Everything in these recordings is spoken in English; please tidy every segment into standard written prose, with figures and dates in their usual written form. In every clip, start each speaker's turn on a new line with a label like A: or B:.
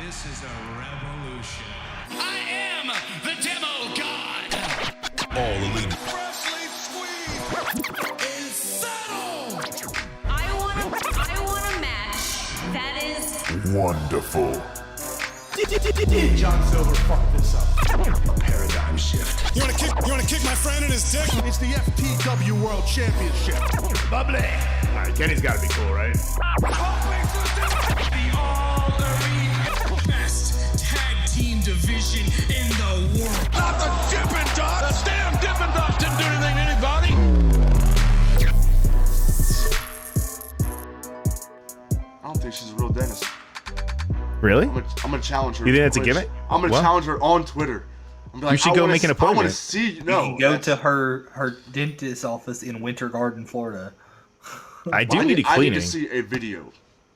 A: This is a revolution.
B: I am the demo god.
C: All elite.
A: Freshly squeezed is settled.
D: I want a match that is
C: Wonderful.
A: John Silver fucked this up.
C: Paradigm shift.
E: You wanna kick my friend in his dick?
A: It's the FTW World Championship.
C: Bubbly. All right, Kenny's got to be cool, right?
B: The all-elite best tag team division in the world.
A: Not the Dippin' Dots. The damn Dippin' Dots didn't do anything to anybody.
F: I don't think she's a real dentist.
G: Really?
F: I'm gonna challenge her.
G: You think that's a gimmick?
F: I'm gonna
G: What?
F: challenge her on Twitter. I'm gonna be like,
G: You should
F: I
G: go
F: wanna
G: make an
F: I want
G: appointment.
F: to see.
H: You
F: No,
H: can go
F: that's-
H: to her dentist office in Winter Garden, Florida.
G: I do
F: I
G: need a
F: I need
G: cleaning.
F: to see a video.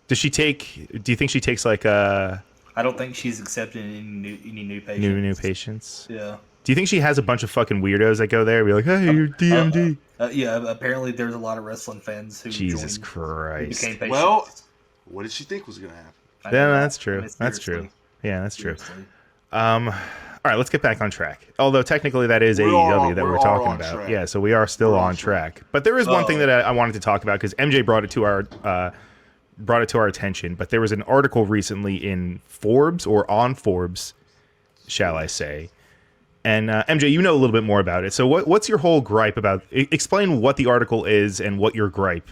G: Does she take? Do you think she takes like
H: I don't think she's accepting any new patients.
G: new patients?
H: Yeah.
G: Do you think she has a bunch of fucking weirdos that go there and be like, hey, you're DMD?
H: Yeah, apparently there's a lot of wrestling fans who
G: Jesus
H: joined, who
G: Christ.
H: became patients.
F: Well, what did she think was gonna happen?
H: I
G: Yeah,
H: know that.
G: that's true.
H: I mean,
G: That's true.
H: seriously.
G: Yeah, that's true.
H: Seriously.
G: All right, let's get back on track. Although technically that is
F: We're
G: AEW
F: all-
G: that
F: we're
G: we're
F: all
G: talking
F: on
G: about.
F: track.
G: Yeah, so we are still
F: We're
G: on
F: on
G: track. But there is one thing that I wanted to talk about because MJ brought it to our attention. But there was an article recently in Forbes or on Forbes, shall I say? And MJ, you know a little bit more about it. So what's your whole gripe about? Explain what the article is and what your gripe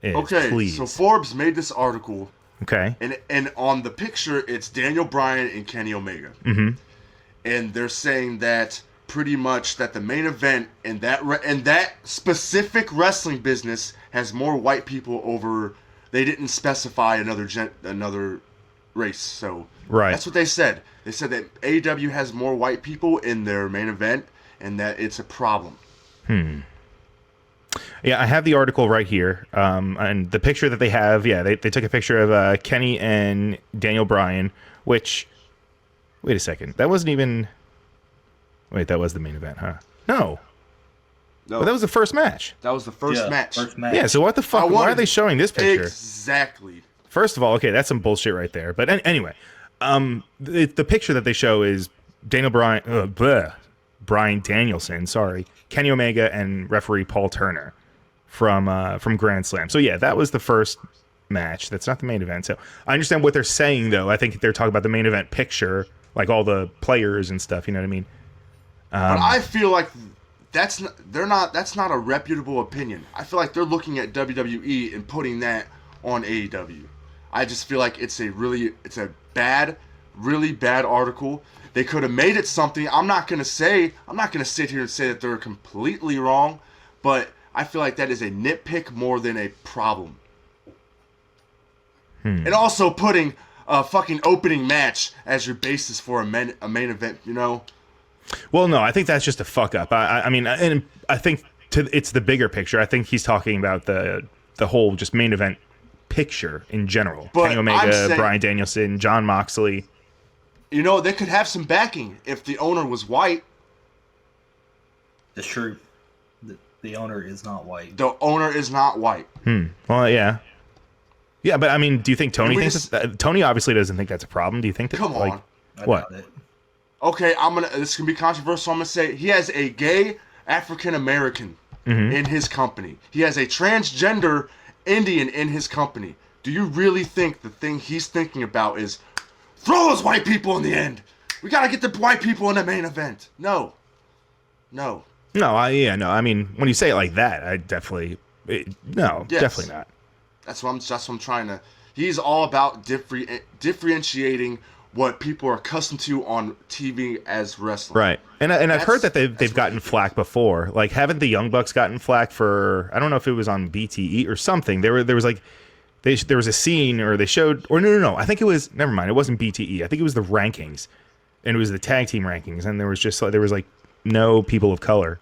G: is.
F: Okay,
G: please.
F: so Forbes made this article,
G: Okay.
F: and on the picture it's Daniel Bryan and Kenny Omega, and they're saying that pretty much that the main event in that specific wrestling business has more white people over. They didn't specify another race, so
G: Right.
F: that's what they said. They said that AEW has more white people in their main event, and that it's a problem.
G: Yeah, I have the article right here, and the picture that they have. Yeah, they took a picture of Kenny and Daniel Bryan. Which, wait a second, that wasn't even. Wait, that was the main event, huh? No,
F: No,
G: well, that was the first match.
F: that was the first match.
H: First match.
G: Yeah, so what the fuck?
F: I
G: Why
F: wanted-
G: are they showing this picture?
F: Exactly.
G: First of all, okay, that's some bullshit right there. But anyway, the picture that they show is Daniel Bryan, Bryan Danielson, sorry, Kenny Omega, and referee Paul Turner from Grand Slam. So yeah, that was the first match. That's not the main event. So I understand what they're saying, though. I think they're talking about the main event picture, like all the players and stuff. You know what I mean?
F: But I feel like that's not a reputable opinion. I feel like they're looking at WWE and putting that on AEW. I just feel like it's a really bad article. They could have made it something. I'm not gonna sit here and say that they're completely wrong, but I feel like that is a nitpick more than a problem. And also putting a fucking opening match as your basis for a main event, you know?
G: Well, no, I think that's just a fuck up. I mean, and I think it's the bigger picture. I think he's talking about the whole just main event picture in general.
F: But
G: Kenny
F: I'm
G: Omega,
F: saying-
G: Bryan Danielson, Jon Moxley.
F: You know, they could have some backing if the owner was white.
H: It's true. The owner is not white.
F: The owner is not white.
G: Well, yeah. Yeah, but I mean, do you think Tony
F: We
G: thinks
F: just-
G: Tony obviously doesn't think that's a problem? Do you think that?
F: Come
G: like,
F: on.
H: I
G: what?
H: doubt it.
F: Okay, this can be controversial. I'm gonna say he has a gay African American in his company. He has a transgender Indian in his company. Do you really think the thing he's thinking about is throw those white people in the end? We gotta get the white people in the main event. No.
G: No, I mean, when you say it like that, I definitely no,
F: Yes.
G: definitely not.
F: That's what I'm trying to. He's all about differentiating what people are accustomed to on TV as wrestling.
G: Right. And I've heard that they've
F: that's
G: gotten flack before. Like, haven't the Young Bucks gotten flack for? I don't know if it was on BTE or something. There was like. There was a scene, or they showed, or no. I think it was. Never mind. It wasn't BTE. I think it was the rankings, and it was the tag team rankings, and there was like no people of color,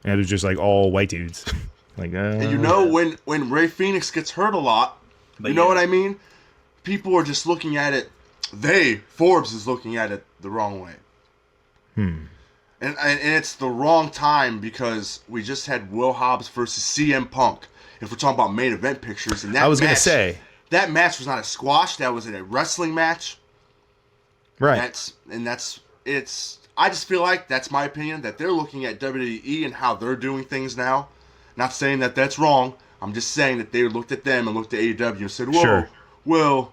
G: and it was just like all white dudes. Like,
F: And you know when Ray Phoenix gets hurt a lot,
H: But
F: you know
H: yeah.
F: what I mean? People are just looking at it. Forbes is looking at it the wrong way. And it's the wrong time because we just had Will Hobbs versus CM Punk. If we're talking about main event pictures, and that
G: I was gonna
F: match-
G: say
F: that match was not a squash. That was a wrestling match.
G: Right.
F: I just feel like that's my opinion, that they're looking at WWE and how they're doing things now. Not saying that that's wrong. I'm just saying that they looked at them and looked at AEW and said, "Whoa,
G: Sure.
F: well,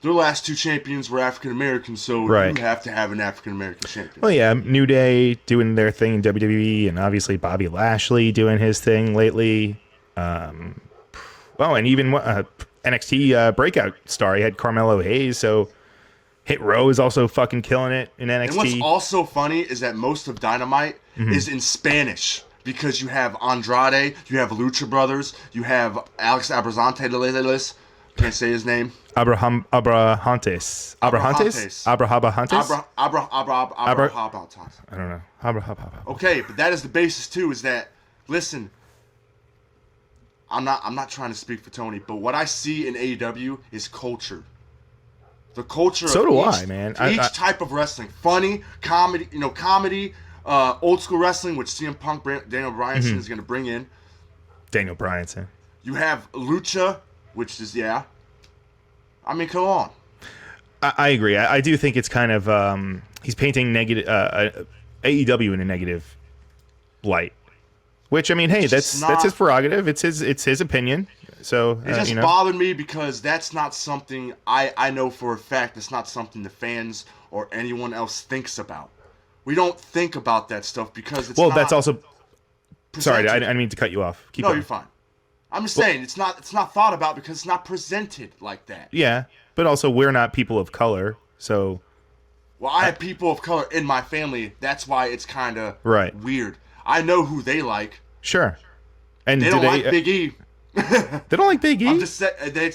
F: their last 2 champions were African Americans, so
G: Right.
F: you have to have an African American champion."
G: Well, yeah, New Day doing their thing in WWE, and obviously Bobby Lashley doing his thing lately. And even NXT breakout star, he had Carmelo Hayes, so Hit Row is also fucking killing it in NXT.
F: And what's also funny is that most of Dynamite is in Spanish, because you have Andrade, you have Lucha Brothers, you have Alex Abrazante, can't say his name.
G: Abrahantes.
F: Abrahantes.
G: I don't know.
F: Okay, but that is the basis too. Is that, listen, I'm not trying to speak for Tony, but what I see in AEW is culture. The culture.
G: So
F: of
G: do
F: each,
G: I, man.
F: Each type of wrestling, funny, comedy, old school wrestling, which CM Punk, Daniel Bryanson is going to bring in.
G: Daniel Bryanson.
F: You have lucha, which is I mean, come on.
G: I agree. I do think it's kind of he's painting negative AEW in a negative light. Which, I mean, hey, that's his prerogative. It's his opinion. So
F: it just bothered me because that's not something I know for a fact. It's not something the fans or anyone else thinks about. We don't think about that stuff because it's
G: that's also.
F: Presented.
G: Sorry, I didn't mean to cut you off. Keep
F: no,
G: going.
F: You're fine. I'm just saying it's not thought about because it's not presented like that.
G: Yeah, but also we're not people of color, so.
F: Well, I have people of color in my family. That's why it's kind of weird. I know who they like.
G: Sure. And
F: they don't like Big E.
G: They don't like Big E?
F: I'm just saying,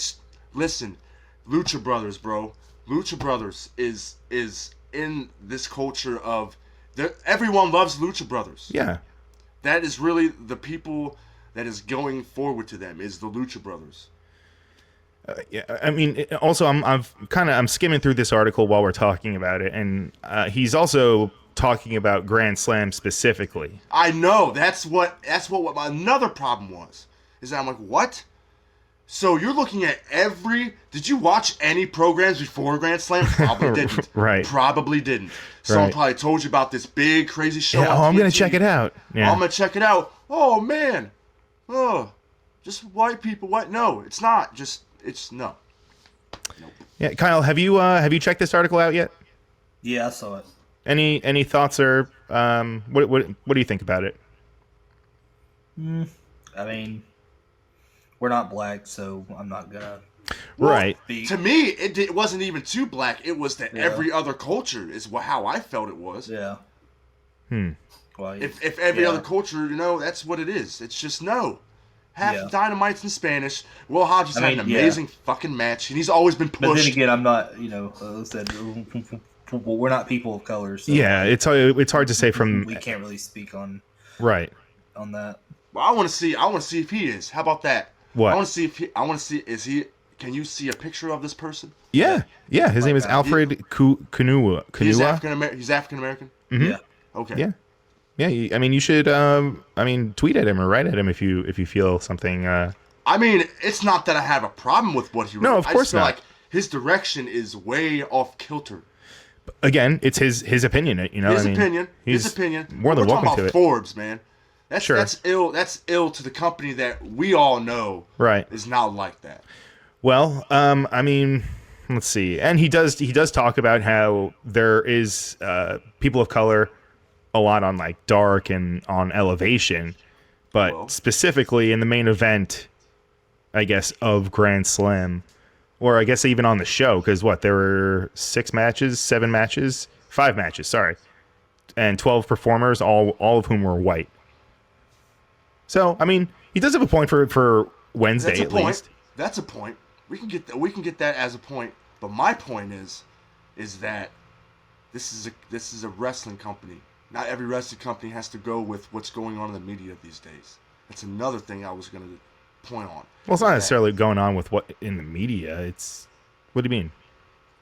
F: listen, Lucha Brothers, bro. Lucha Brothers is in this culture of everyone loves Lucha Brothers.
G: Yeah.
F: That is really the people that is going forward to them is the Lucha Brothers.
G: Yeah, I mean, also I'm skimming through this article while we're talking about it, and he's also talking about Grand Slam specifically.
F: I know that's what my another problem was. Is that I'm like, what? So you're looking at did you watch any programs before Grand Slam? Probably didn't.
G: Right.
F: Probably didn't. Someone probably told you about this big, crazy show.
G: Yeah, I'm going to check it out. Yeah.
F: I'm going to check it out. Oh, man. Oh, just white people. What? No, it's not. No. Nope.
G: Yeah, Kyle, have you checked this article out yet?
H: Yeah, I saw it.
G: Any thoughts or what do you think about it?
H: I mean, we're not black, so I'm not gonna.
G: Right.
F: To me, it wasn't even too black. It was that every other culture is how I felt it was.
H: Yeah. Well,
F: if every other culture, that's what it is. It's just no. Half the Dynamite's in Spanish. Will Hodges had an amazing fucking match, and he's always been pushed.
H: But then again, I'm not. I said we're not people of color. So
G: yeah, it's hard to say from.
H: We can't really speak on that.
F: Well, I want to see if he is. How about that?
G: What?
F: I want to see is he? Can you see a picture of this person?
G: Yeah. His name is Alfred Kunua.
F: He's African American.
G: Mm-hmm.
H: Yeah.
F: Okay.
G: Yeah. I mean, you should. Tweet at him or write at him if you feel something.
F: I mean, it's not that I have a problem with what he wrote.
G: No, of course
F: I just feel
G: not.
F: like his direction is way off kilter.
G: Again, it's his opinion. His opinion. More than welcome to it.
F: Forbes, man. That's ill. That's ill to the company that we all know.
G: Right.
F: Is not like that.
G: Well, I mean, let's see. And he does talk about how there is people of color a lot on like Dark and on Elevation, but specifically in the main event, I guess, of Grand Slam, or I guess even on the show, because there were 5 matches, sorry, and 12 performers, all of whom were white. So, I mean, he does have a point for Wednesday at least.
F: That's a point. We can get that as a point. But my point is that this is a wrestling company. Not every wrestling company has to go with what's going on in the media these days. That's another thing I was going to point on.
G: Well, it's not necessarily going on with what in the media. It's what do you mean?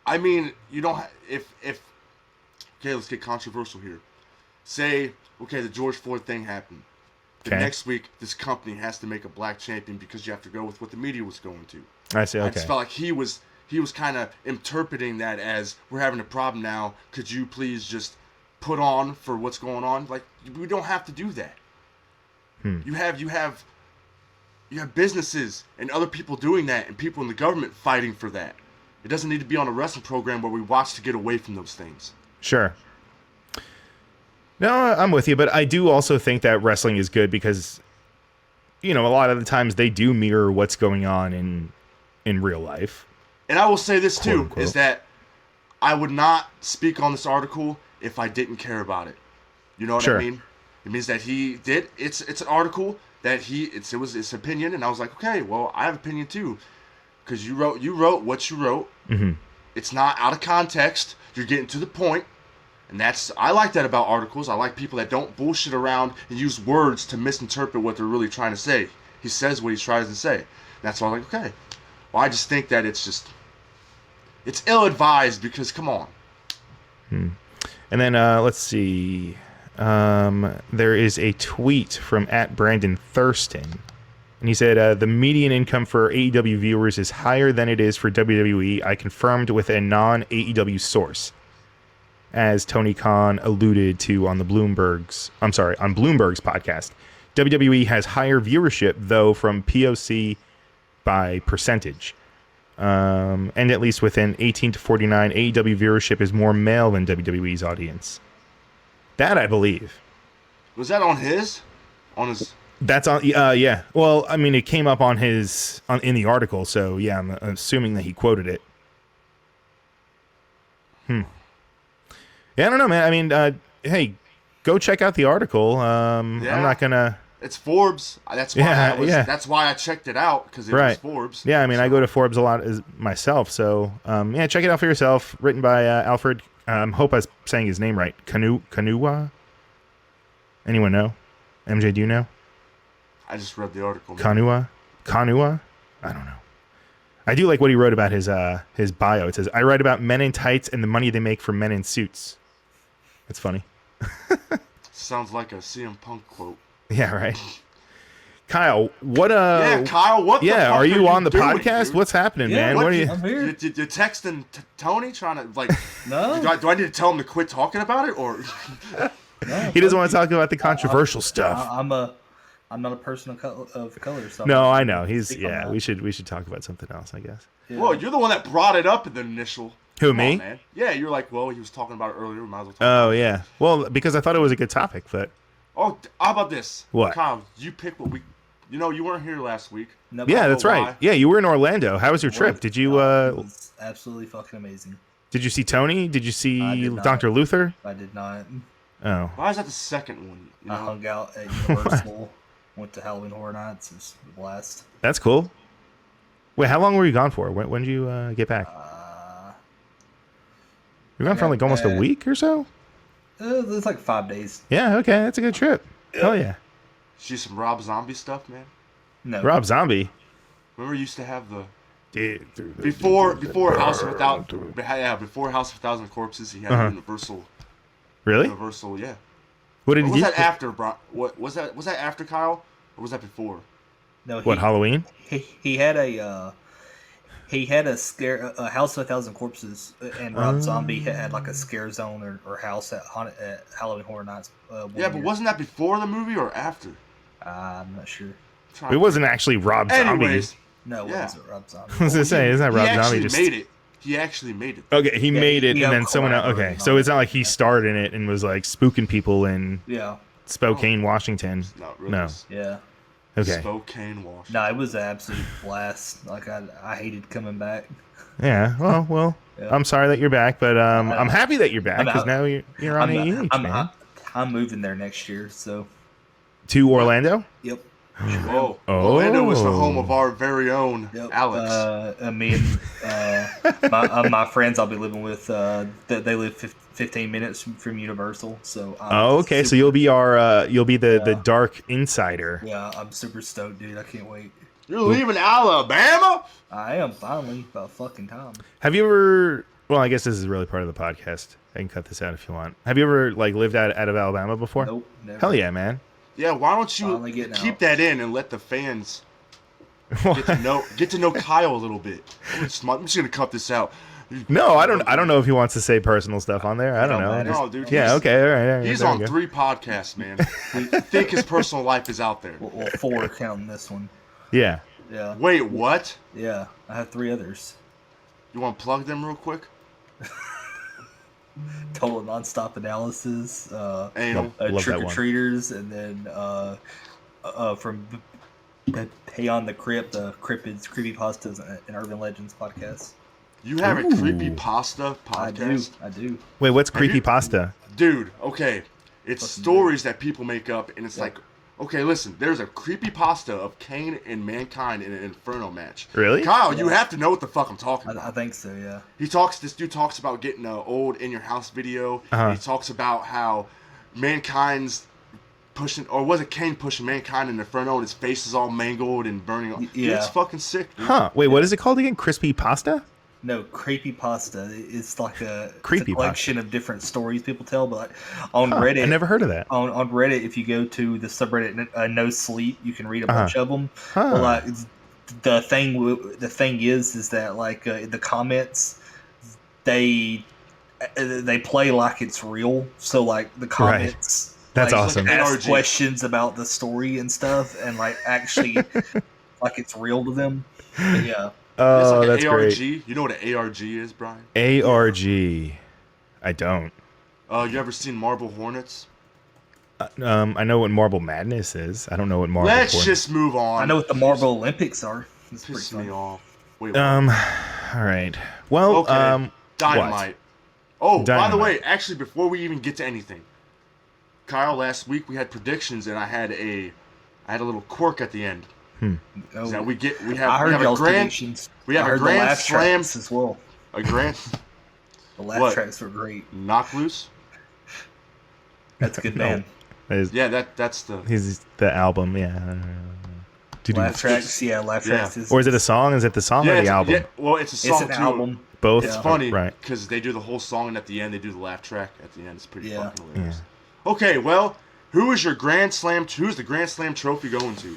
F: I mean, you don't if okay, let's get controversial here. Say, okay, the George Floyd thing happened. The next week, this company has to make a black champion because you have to go with what the media was going to.
G: I see. Okay.
F: I just felt like he he was kind of interpreting that as, we're having a problem now, could you please just put on for what's going on? Like, we don't have to do that. You have businesses and other people doing that, and people in the government fighting for that. It doesn't need to be on a wrestling program where we watch to get away from those things.
G: Sure. No, I'm with you, but I do also think that wrestling is good because, a lot of the times they do mirror what's going on in real life.
F: And I will say this too,
G: Quote, unquote.
F: is that I would not speak on this article if I didn't care about it. You know what
G: Sure.
F: I mean? It means that he did. It's an article that it was his opinion, and I was like, okay, well, I have opinion too, because you wrote what you wrote.
G: Mm-hmm.
F: It's not out of context. You're getting to the point, and I like that about articles. I like people that don't bullshit around and use words to misinterpret what they're really trying to say. He says what he tries to say. That's why I'm like, okay. Well, I just think that it's ill-advised because, come on.
G: And then let's see. There is a tweet from @BrandonThurston. And he said, the median income for AEW viewers is higher than it is for WWE. I confirmed with a non-AEW source. As Tony Khan alluded to on Bloomberg's podcast. WWE has higher viewership, though, from POC by percentage. And at least within 18 to 49, AEW viewership is more male than WWE's audience. That I believe.
F: Was that on his? On his?
G: That's on. Yeah. Well, I mean, it came up in the article, so yeah, I'm assuming that he quoted it. Yeah, I don't know, man. I mean, hey, go check out the article. I'm not gonna.
F: It's Forbes. That's why. That's why I checked it out, because it was Forbes.
G: Yeah, I mean, I go to Forbes a lot myself, so yeah, check it out for yourself. Written by Alfred. Hope I was saying his name right. Kanuwa. Anyone know? MJ, do you know?
F: I just read the article.
G: Kanua? I don't know. I do like what he wrote about his bio. It says, I write about men in tights and the money they make from men in suits. That's funny.
F: Sounds like a CM Punk quote.
G: Yeah, right. Kyle, what
F: Yeah, Kyle, what the fuck
G: are you on the
F: doing,
G: podcast?
F: dude?
G: What's happening, man? What are you?
H: I'm here.
F: You're texting Tony trying to, like,
H: No.
F: do I need to tell him to quit talking about it, or?
G: He doesn't want to talk about the controversial stuff.
H: I'm not a person of color. So
G: No, I know. We should talk about something else, I guess.
H: Yeah.
F: Well, you're the one that brought it up in the initial.
G: Who,
F: Come
G: me?
F: on, man. Yeah, you're like, well, he was talking about it earlier. We might as well talk
G: Oh, yeah. Well, because I thought it was a good topic, but...
F: Oh, how about this?
G: What?
F: Kyle, you pick what we... you weren't here last week.
H: No,
G: Yeah, that's
F: why.
G: right. Yeah, you were in Orlando. How was your trip? Did you
H: It was absolutely fucking amazing.
G: did you see Tony? Did you
H: I
G: see
H: did not.
G: Dr. Luther?
H: I did not.
G: Oh.
F: Why is that the second one?
H: I hung out at Universal. Went to Halloween Horror Nights. It was a blast.
G: That's cool. Wait, how long were you gone for? When did you get back? You were gone for like almost a week or so?
H: It's like 5 days.
G: Yeah, okay. That's a good trip. Hell yeah.
F: See some Rob Zombie stuff, man.
H: No.
G: Rob Zombie.
F: Remember, you used to have the before House of before House of 1,000 Corpses, he had Universal.
G: Really?
F: Universal, yeah.
G: What did
F: Or
G: he
F: was
G: do?
F: that after, bro? What was that? Was that after Kyle, or was that before?
H: No.
G: What, Halloween?
H: He had a House of 1,000 Corpses, and Rob Zombie had like a scare zone or house at Halloween Horror Nights.
F: Yeah, but wasn't that before the movie or after?
H: I'm not sure.
G: It wasn't actually Rob Zombie.
F: Anyways,
H: No, it
F: Yeah.
H: wasn't Rob Zombie.
G: I was gonna say, isn't that Rob Zombie?
F: He actually made it.
G: Okay, he made it,
H: he
G: and then someone else. Okay,
H: collaborated
G: so
H: on
G: it's not like he starred in it and was like spooking people in
H: Yeah.
G: Spokane, Washington.
F: Not really.
G: No.
H: Yeah.
G: Okay.
F: Spokane, Washington.
H: No, it was an absolute blast. Like I hated coming back.
G: Yeah. Well.
H: Yeah.
G: I'm sorry that you're back, but I'm happy that you're back
H: I'm
G: because
H: out.
G: now you're on AEH, man.
H: I'm moving there next year, so
G: To Orlando.
H: yep.
F: Whoa.
G: Oh.
F: Orlando was the home of our very own
H: Yep.
F: Alex.
H: Me and my friends I'll be living with, they live 15 minutes from Universal. So
G: Oh, okay. So you'll be the dark insider.
H: yeah, I'm super stoked, dude. I can't wait.
F: You're leaving Alabama?
H: I am finally about fucking time.
G: Have you ever? Well, I guess this is really part of the podcast. I can cut this out if you want. Have you ever like lived out of Alabama before?
H: Nope. Never.
G: Hell yeah, man.
F: Yeah, why don't
H: Finally
F: you
H: getting
F: keep
H: out.
F: that in and let the fans Get to know Kyle a little bit. I'm just gonna cut this out.
G: No, I don't know if he wants to say personal stuff on there. I don't know.
F: No, dude.
G: Yeah, okay, all right.
F: He's on 3 podcasts, man. I think his personal life is out there.
H: Well, 4 counting this one.
G: Yeah.
H: Yeah.
F: Wait, what?
H: Yeah, I have 3 others.
F: You want to plug them real quick?
H: Total nonstop analysis.
F: Anal.
G: Love
H: Trick
G: that
H: or
G: one.
H: Treaters, and then from Beyond the Crypt, the Cryptids, Creepypastas, and Urban Legends podcast.
F: You have a creepypasta podcast?
H: I do.
G: Wait, what's creepypasta?
F: Dude, okay. It's stories that people make up, and it's like, okay, listen, there's a creepypasta of Kane and Mankind in an Inferno match.
G: Really?
F: Kyle, you have to know what the fuck I'm talking about.
H: I think so, yeah.
F: This dude talks about getting an old In Your House video.
G: Uh-huh.
F: He talks about how Mankind's pushing, or was it Kane pushing Mankind in Inferno, and his face is all mangled and burning. Dude, it's fucking sick, dude.
G: Huh. Wait, what is it called again? Crispy pasta?
H: No, Creepypasta. It's like it's a
G: Creepypasta.
H: collection of different stories people tell. But on Reddit,
G: I never heard of that.
H: On Reddit, if you go to the subreddit No Sleep, you can read a bunch of them.
G: Huh.
H: But like the thing is that like in the comments, they play like it's real. So like the comments,
G: That's
H: like,
G: awesome.
H: ask questions about the story and stuff, and like actually like it's real to them. But yeah.
G: Oh,
F: It's like
G: that's
F: an ARG.
G: great.
F: You know what an ARG is, Brian?
G: ARG. I don't.
F: You ever seen Marble Hornets?
G: I know what Marble Madness is. I don't know what Marble
F: Let's
G: Hornets-
F: just move on.
H: I know what the Marble Olympics are. It's pretty
F: Piss
H: fun.
F: me off. Wait, what?
G: All right. Well,
F: Okay. Dynamite. Oh, by the
G: Dynamite.
F: way, actually, before we even get to anything, Kyle, last week we had predictions, and I had a little quirk at the end.
H: Oh,
F: Is that we
H: I
F: have
H: heard
F: a
H: y'all's
F: grand
H: predictions.
F: we have
H: I
F: a
H: heard the
F: grand
H: laugh
F: slam
H: tracks as well.
F: a grand
H: The laugh
F: What?
H: tracks were great.
F: knock loose.
H: That's a good band.
F: Yeah, that's the
G: He's the album, yeah.
H: Laugh tracks, yeah, laugh
F: Yeah.
H: tracks. Is,
G: Or is it a song? Is it the song or the album?
F: Yeah, well, it's a song
H: it's an
F: too.
H: album.
G: Both.
F: It's funny
G: Right.
F: because they do the whole song, and at the end they do the laugh track. At the end, it's pretty
H: Yeah.
F: fucking hilarious. Okay, well, who's the Grand Slam trophy going to?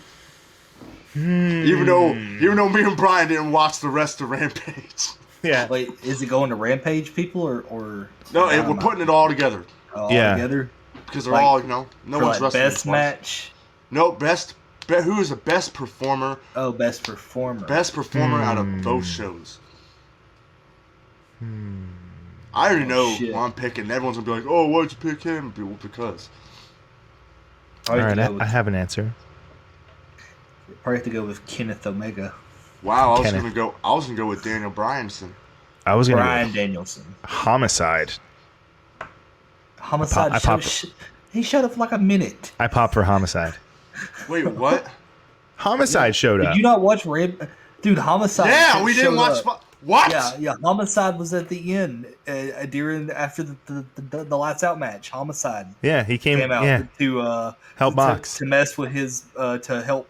F: Even though me and Brian didn't watch the rest of Rampage.
G: Yeah.
H: Wait, is it going to Rampage people or
F: No, we're putting it all together
H: all
G: Yeah.
H: together?
F: because they're
H: Like,
F: all no
H: For
F: one's
H: like
F: wrestling.
H: best
F: this much.
H: match.
F: No, who is the best performer?
H: Oh, best performer.
F: Best performer out of both shows. I already know
H: shit.
F: who I'm picking. Everyone's gonna be like, "Oh, why'd you pick him?" Well, because
G: All right, I have an answer.
H: Probably have to go with Kenneth Omega.
F: wow, I was
G: Kenneth.
F: gonna go with Daniel Bryanson.
G: I was going to
H: Bryan
G: go
H: Danielson.
G: Homicide.
H: Homicide
G: I pop-
H: he showed up for like a minute.
G: I popped for Homicide.
F: Wait, what?
G: Homicide showed up.
H: Did you not watch Dude, Homicide?
F: Yeah, we didn't
H: showed
F: watch.
H: up.
F: What?
H: Yeah. Homicide was at the end after the lights out match. Homicide
G: Yeah, he came
H: came out
G: yeah.
H: to
G: Help box.
H: to mess with his to help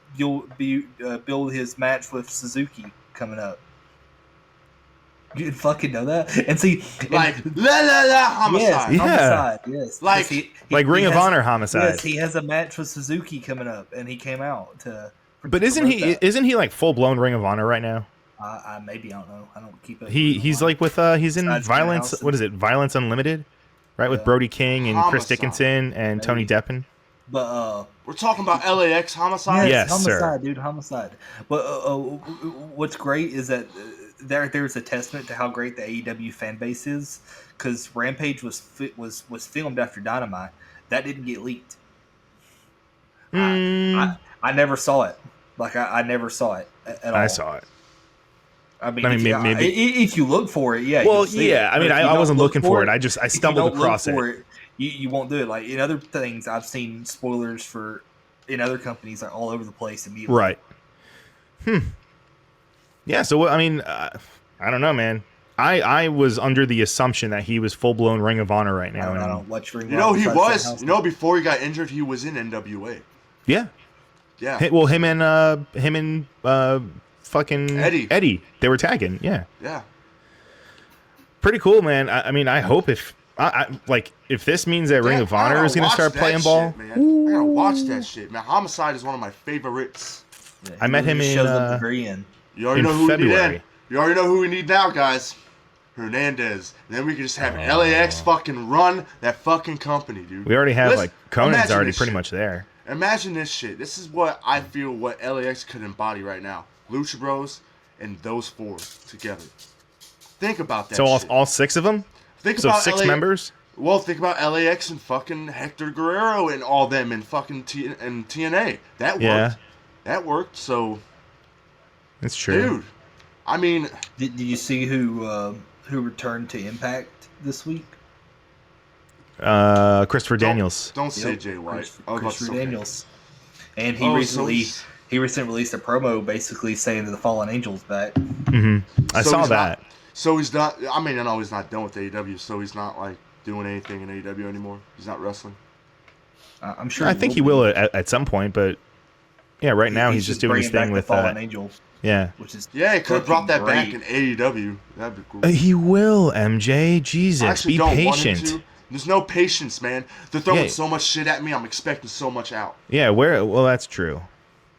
H: build his match with Suzuki coming up. You didn't fucking know that? And see,
F: Like homicide.
H: yes,
G: Yeah.
H: Homicide, yes.
F: Like-
G: Like Ring of
H: has-
G: Honor Homicide.
H: Yes, he has a match with Suzuki coming up, and he came out to.
G: But isn't he like full blown Ring of Honor right now?
H: Maybe I don't know. I don't keep it.
G: He's like with he's in
H: Besides
G: Violence.
H: Harrelson.
G: What is it? Violence Unlimited, right? With Brody King and Chris
F: Homicide.
G: Dickinson and Tony
H: Maybe.
G: Deppen.
H: But
F: We're talking about LAX homicide.
G: Yes,
H: homicide,
G: sir.
H: dude, homicide. But what's great is that there's a testament to how great the AEW fan base is, because Rampage was filmed after Dynamite. That didn't get leaked. I never saw it. Like I never saw it at all.
G: I saw it.
H: I mean,
G: maybe-
H: if you look for it, yeah.
G: Well,
H: you'll see
G: yeah.
H: it.
G: I mean,
H: But if you
G: I wasn't
H: don't look
G: looking for it. I
H: if you
G: stumbled
H: don't look
G: across
H: for
G: it.
H: You won't do it. Like in other things, I've seen spoilers for in other companies like all over the place immediately.
G: Right. Yeah. So I mean, I don't know, man. I was under the assumption that he was full blown Ring of Honor right now.
H: I don't watch Ring.
F: You know he
H: besides
F: was.
H: House.
F: You know before he got injured, he was in NWA.
G: Yeah.
F: Yeah.
G: Well, him and fucking
F: Eddie.
G: They were tagging. Yeah.
F: Yeah.
G: Pretty cool, man. I mean, I hope if this means that Ring
F: Yeah,
G: of
F: I
G: Honor
F: gotta
G: is going to
F: watch
G: start
F: that
G: playing
F: shit,
G: ball.
F: man. I gotta watch that shit, man. Homicide is one of my favorites.
H: Yeah,
G: I met him in
H: shows up to grin.
F: You already
G: in
F: know who we need
G: February.
F: in. You already know who we need now, guys. Hernandez. And then we can just have LAX fucking run that fucking company, dude.
G: We already have
F: Let's-
G: like Conan's
F: imagine
G: already
F: this
G: pretty
F: shit.
G: much there.
F: Imagine this shit. This is what I feel what LAX could embody right now. Lucha Bros and those four together. Think about that
G: So
F: shit.
G: all 6 of them?
F: Think
G: So
F: about
G: 6
F: LA
G: members?
F: Well, think about LAX and fucking Hector Guerrero and all them and fucking and TNA. That worked.
G: Yeah.
F: That worked. So,
G: That's true.
F: dude, I mean,
H: Did you see who returned to Impact this week?
G: Christopher Daniels.
F: Don't say
H: Yep,
F: Jay White.
H: Chris-
F: I was about to
H: Christopher
F: say-
H: Daniels. And he
F: Oh,
H: recently
F: so-
H: released a promo basically saying that the Fallen Angels back.
G: I
F: So
G: saw
F: he's
G: that.
F: So he's not. I mean, I know he's not done with AEW. So he's not like doing anything in AEW anymore. He's not wrestling.
H: I'm sure.
G: I think he will at some point, but yeah, right now he's just doing his
H: bringing back
G: thing
H: the
G: with
H: Fallen Angel,
G: yeah.
H: which is
F: Yeah, he could have brought that
H: fucking
F: back
H: great.
F: in AEW. That'd be cool.
G: He will, MJ.
F: I
G: Jesus,
F: actually
G: be
F: don't
G: patient.
F: want him to. There's no patience, man. They're throwing
G: Yeah.
F: so much shit at me. I'm expecting so much out.
G: Yeah, well, that's true.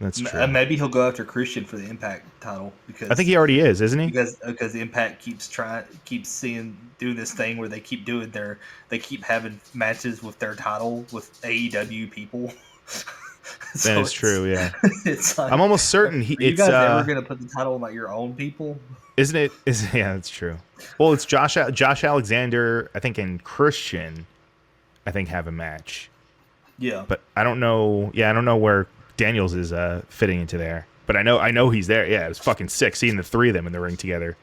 G: That's true.
H: Maybe he'll go after Christian for the Impact title because
G: I think he already is, isn't he?
H: because Impact keeps doing this thing where they keep having matches with their title with AEW people.
G: That is true. Yeah,
H: It's like,
G: I'm almost certain
H: are you
G: it's
H: guys ever gonna put the title on like your own people?
G: isn't it? Yeah, that's true. Well, it's Josh Alexander, I think, and Christian, I think, have a match,
H: Yeah,
G: but I don't know. Yeah, I don't know where Daniels is fitting into there, but I know he's there. Yeah, it was fucking sick seeing the 3 of them in the ring together.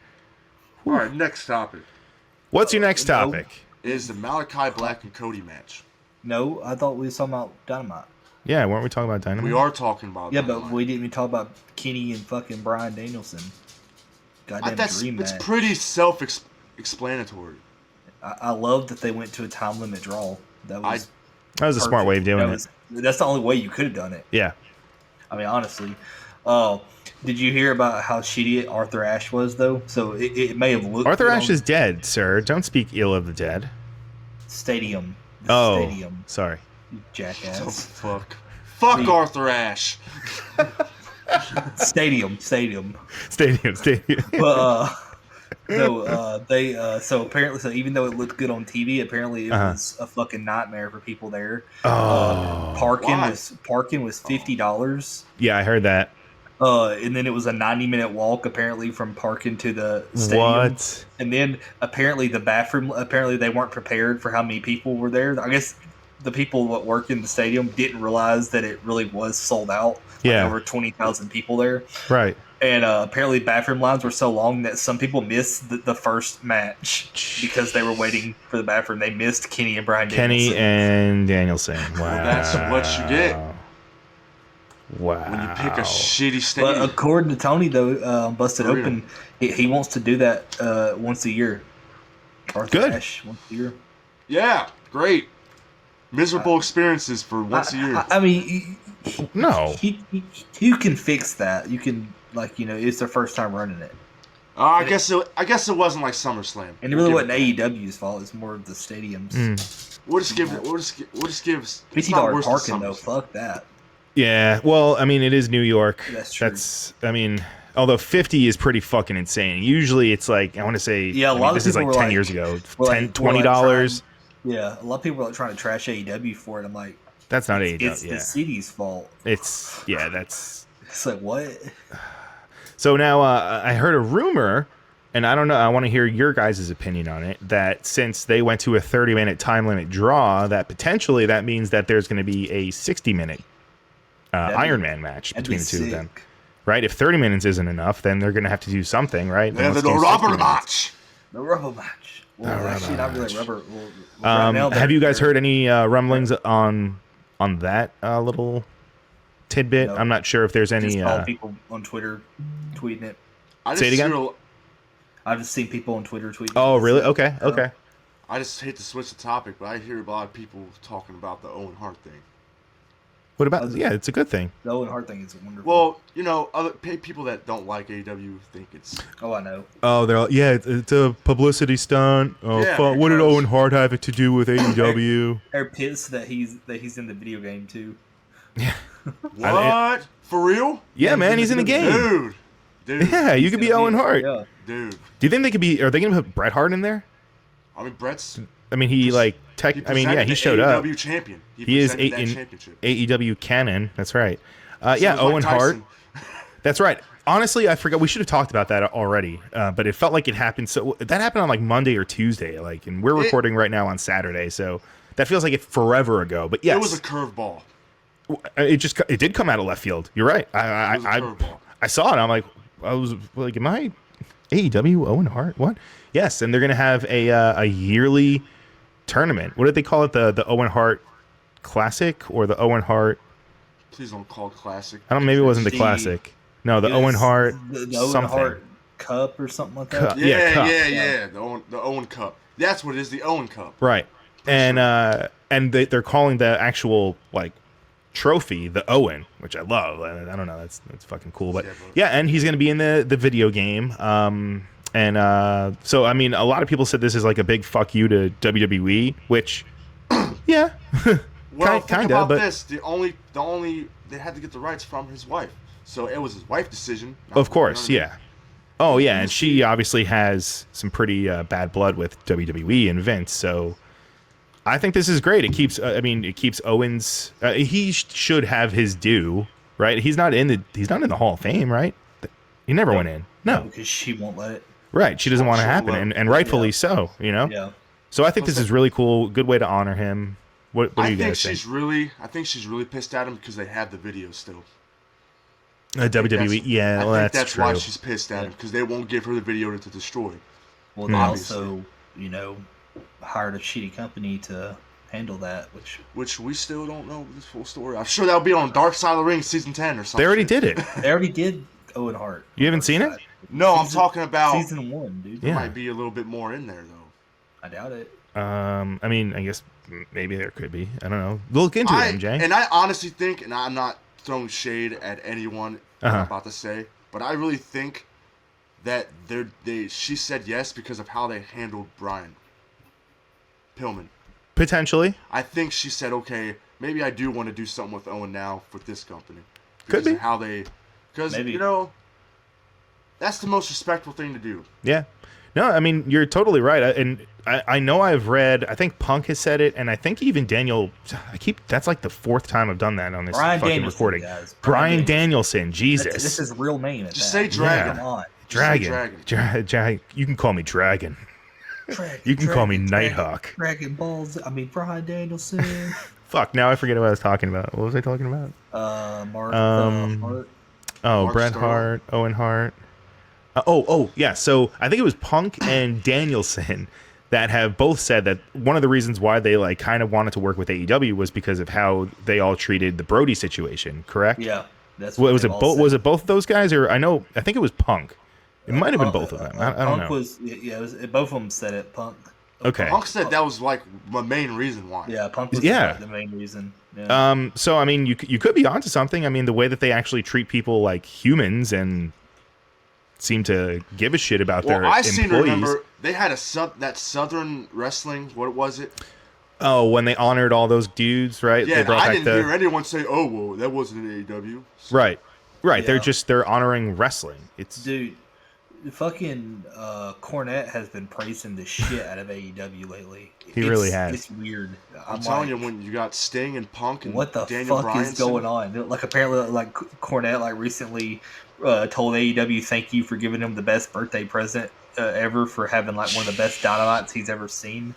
F: All right, next topic
G: What's your next topic?
F: is the Malachi Black and Cody match.
H: no, I thought we were talking about Dynamite.
G: Yeah, weren't we talking about Dynamite?
F: We are talking about.
H: Yeah,
F: Dynamite.
H: but we didn't even talk about Kenny and fucking Bryan Danielson. Goddamn dream
F: It's
H: match.
F: pretty self-explanatory.
H: I love that they went to a time limit draw. That was
G: That was a smart way of doing
H: it. That's the only way you could have done it.
G: Yeah.
H: I mean, honestly. Did you hear about how shitty Arthur Ashe was, though? So it may have looked.
G: Arthur
H: good
G: Ashe
H: on
G: is dead, sir. Don't speak ill of the dead.
H: Stadium. The
G: Oh,
H: Stadium,
G: sorry.
H: you
F: Oh
H: jackass.
F: fuck
H: Me.
F: Arthur Ashe.
H: Stadium.
G: Stadium.
H: But so apparently, even though it looked good on TV, apparently it was a fucking nightmare for people there. Parking
F: Why?
H: was $50.
G: Yeah, I heard that.
H: And then it was a 90-minute walk apparently from parking to the stadium.
G: What?
H: And then apparently the bathroom. Apparently they weren't prepared for how many people were there. I guess the people that work in the stadium didn't realize that it really was sold out.
G: Yeah.
H: There were 20,000 people there.
G: Right.
H: And apparently bathroom lines were so long that some people missed the first match because they were waiting for the bathroom. They missed Kenny and Bryan
G: Kenny
H: Danielson.
G: and Danielson. Wow.
F: That's what you get
G: Wow.
F: when you pick a shitty stadium.
H: But according to Tony, though, Busted
F: For real.
H: Open, he wants to do that once a year. Arthur
G: Good.
H: Ashe, once a year.
F: Yeah, great. Miserable experiences for once a year.
H: I mean,
G: No.
H: you can fix that. You can, it's their first time running it.
F: I guess it wasn't like SummerSlam.
H: And it really wasn't AEW's fault. It's more of the stadiums.
F: We'll just give it. We'll just give. It's
H: $50
F: not worse than
H: parking, though.
F: SummerSlam.
H: Fuck that.
G: Yeah. Well, I mean, it is New York.
H: That's true.
G: I mean, although 50 is pretty fucking insane. Usually it's like, I want to say,
H: Yeah, a
G: I
H: lot of
G: this is
H: people
G: like
H: were
G: 10
H: like-
G: years ago.
H: were like-
G: $10,
H: were like
G: $20.
H: Yeah, a lot of people are trying to trash AEW for it. I'm like,
G: That's not AEW.
H: it's
G: Yeah.
H: the city's fault.
G: It's, yeah, that's.
H: It's like, what?
G: So now I heard a rumor, and I don't know, I want to hear your guys' opinion on it, that since they went to a 30-minute time limit draw, that potentially that means that there's going to be a 60-minute Iron Man match
H: That'd
G: between
H: be
G: the two of them.
H: sick.
G: Right? If 30 minutes isn't enough, then they're going to have to do something, right?
F: They
G: Then
F: have
G: let's
F: the
G: do 60
F: rubber
G: minutes.
F: match.
H: No rubber match. Well, actually, not really rubber. Well, right now
G: Have you guys
H: they're-
G: heard any rumblings on that little tidbit?
H: No.
G: I'm not sure if there's
H: Just
G: any.
H: follow people on Twitter tweeting it.
F: I
G: Say it
F: just
G: again?
F: feel-
H: I've just seen people on Twitter tweeting.
G: Oh,
H: it.
G: really? Okay. Okay.
F: I just hate to switch the topic, but I hear a lot of people talking about the Owen Hart thing.
G: What about? Yeah, it's a good thing.
H: The Owen Hart thing is wonderful.
F: Well, other people that don't like AEW think it's.
H: Oh, I know.
G: Oh, they're yeah, it's a publicity stunt. Oh,
F: Yeah,
G: fuck. What did
F: because-
G: Owen Hart have to do with AEW?
H: They're pissed that he's in the video game too.
F: What? For real?
G: Yeah, man, he's in the game.
F: Dude.
G: Yeah, you could be Owen Hart.
H: Yeah.
F: Dude.
G: Do you think they could be? Are they gonna put Bret Hart in there?
F: I mean, Brett's.
G: I mean, he showed up.
F: AEW champion.
G: He is
F: in
G: championship. AEW canon. That's right.
F: So
G: yeah,
F: is
G: Owen
F: Mike
G: Hart.
F: Tyson.
G: That's right. Honestly, I forgot. We should have talked about that already, but it felt like it happened. So that happened on like Monday or Tuesday, and we're recording right now on Saturday. So that feels like it forever ago. But yes,
F: It was a curveball.
G: It did come out of left field. You're right. I saw it. I'm like, I was like, am I AEW Owen Hart? What? Yes, and they're gonna have a yearly tournament. What did they call it? The Owen Hart Classic or the Owen Hart?
F: Please don't call it classic.
G: I don't. Maybe it wasn't the Classic. No, the Owen Hart.
H: The Owen Hart Cup or something like that.
G: Cup.
F: Yeah. The Owen Cup. That's what it is. The Owen Cup.
G: Right. And they're calling the actual trophy the Owen, which I love. I don't know. That's fucking cool. But yeah, and he's gonna be in the video game. So I mean, a lot of people said this is like a big fuck you to WWE, which yeah.
F: Well,
G: kind
F: about
G: of, but
F: this. The only they had to get the rights from his wife, so it was his wife's decision.
G: Of course, yeah. Oh yeah, and she obviously has some pretty bad blood with WWE and Vince, so I think this is great. It keeps, it keeps Owens. He should have his due, right? He's not in the Hall of Fame, right? He never went in. No,
H: because she won't let it.
G: Right, she doesn't want it to happen, and rightfully so.
H: Yeah.
G: So I think this is really cool. Good way to honor him. What do you guys think?
F: I think she's really pissed at him because they have the video still.
G: WWE, yeah, well,
F: that's
G: true.
F: why she's pissed at him because they won't give her the video to destroy.
H: Well, they also, hired a shitty company to handle that,
F: which we still don't know the full story. I'm sure that'll be on Dark Side of the Ring season 10 or something.
G: They already did it.
H: They already did Owen Hart.
G: You haven't seen it?
F: No, I'm talking about
H: season 1, dude.
F: There might be a little bit more in there though.
H: I doubt it.
G: I guess maybe there could be. I don't know. Look into it, MJ.
F: And I honestly think, and I'm not throwing shade at anyone what I'm about to say, but I really think that she said yes because of how they handled Brian Pillman.
G: Potentially.
F: I think she said, okay, maybe I do want to do something with Owen now for this company.
G: Could be.
F: Because, that's the most respectful thing to do.
G: Yeah. No, I mean, you're totally right. And I know I've read, I think Punk has said it, and I think even Daniel, that's like the 4th time I've done that on this fucking recording.
H: Guys.
G: Bryan Danielson, Jesus.
H: This is his real name.
F: Just say Dragon.
H: Come on.
G: Dragon. You can call me Dragon. You can call me Nighthawk.
H: Dragon Balls. Bryan Danielson.
G: Fuck, now I forget what I was talking about. What was I talking about?
H: Mark Hart.
G: Oh, Bret Hart, Owen Hart. Yeah. So I think it was Punk and Danielson that have both said that one of the reasons why they kind of wanted to work with AEW was because of how they all treated the Brody situation. Correct?
H: Yeah. That's
G: what was it. Was it both of those guys, or I think it was Punk. It might have been both of them. I don't know.
H: Both of them said it. Punk.
G: Okay.
F: Punk said that was the main reason why.
H: Yeah, Punk was the main reason. Yeah.
G: So I mean, you could be onto something. I mean, the way that they actually treat people like humans and seem to give a shit about their employees. I seem to remember
F: they had that Southern Wrestling. What was it?
G: Oh, when they honored all those dudes, right?
F: Yeah, I didn't hear anyone say, "Oh, well, that wasn't an AEW." So.
G: Right. Yeah. They're honoring wrestling.
H: Dude. Fucking Cornette has been praising the shit out of AEW lately.
G: He really has.
H: It's weird.
F: I'm telling you, when you got Sting and Punk and
H: what the
F: Daniel
H: fuck
F: Bryanson.
H: is going on? Apparently, Cornette recently told AEW thank you for giving him the best birthday present ever for having one of the best dynamites he's ever seen.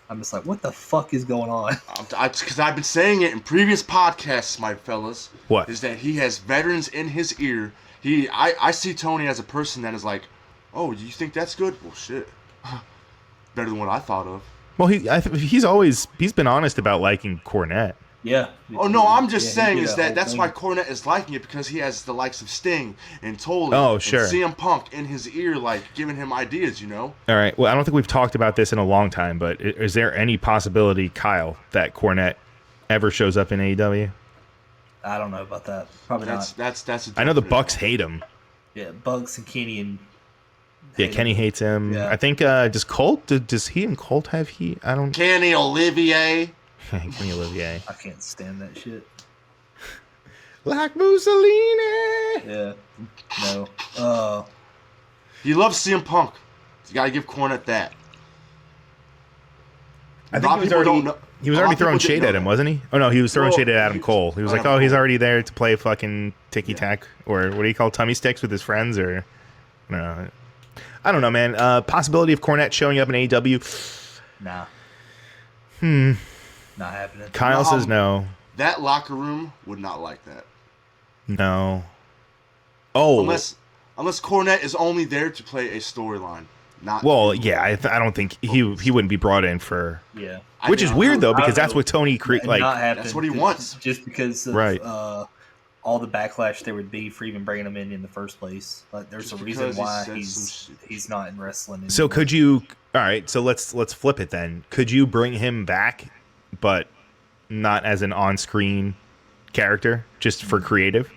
H: I'm just like, what the fuck is going on?
F: Because I've been saying it in previous podcasts, my fellas.
G: What
F: is that? He has veterans in his ear. I see Tony as a person that is like, oh, you think that's good? Well, shit. Better than what I thought of.
G: Well, he's been honest about liking Cornette.
H: Yeah.
F: Oh, no, I'm just saying that's why Cornette is liking it, because he has the likes of Sting and Tully and CM Punk in his ear, giving him ideas, All
G: right. Well, I don't think we've talked about this in a long time, but is there any possibility, Kyle, that Cornette ever shows up in AEW?
H: I don't know about that. Probably not.
G: I know the Bucks hate him.
H: Yeah, Bucks and Kenny and.
G: Kenny hates him. Yeah. I think does Colt? Does he and Colt have heat? I don't.
F: Kenny Olivier.
G: Kenny Olivier.
H: I can't stand that shit.
G: Like Mussolini.
H: Yeah. No.
F: He loves CM Punk. You gotta give Cornette that.
G: I think he was already throwing shade at him, wasn't he? Oh no, he was throwing shade at Adam Cole. He was like, "Oh, he's already there to play fucking ticky tack, or what do you call tummy sticks with his friends?" Or no, I don't know, man. Possibility of Cornette showing up in AEW?
H: Nah. Not happening.
G: Kyle says no.
F: That locker room would not like that.
G: No. Oh,
F: unless Cornette is only there to play a storyline. Not
G: well, yeah. I don't think he wouldn't be brought in for.
H: Yeah.
G: Which is weird though, because that's what Tony like.
F: That's what he wants.
H: Just because of all the backlash there would be for even bringing him in the first place. Like, there's a reason why he's not in wrestling anymore.
G: So could you? All right. So let's flip it then. Could you bring him back, but not as an on-screen character, just for creative?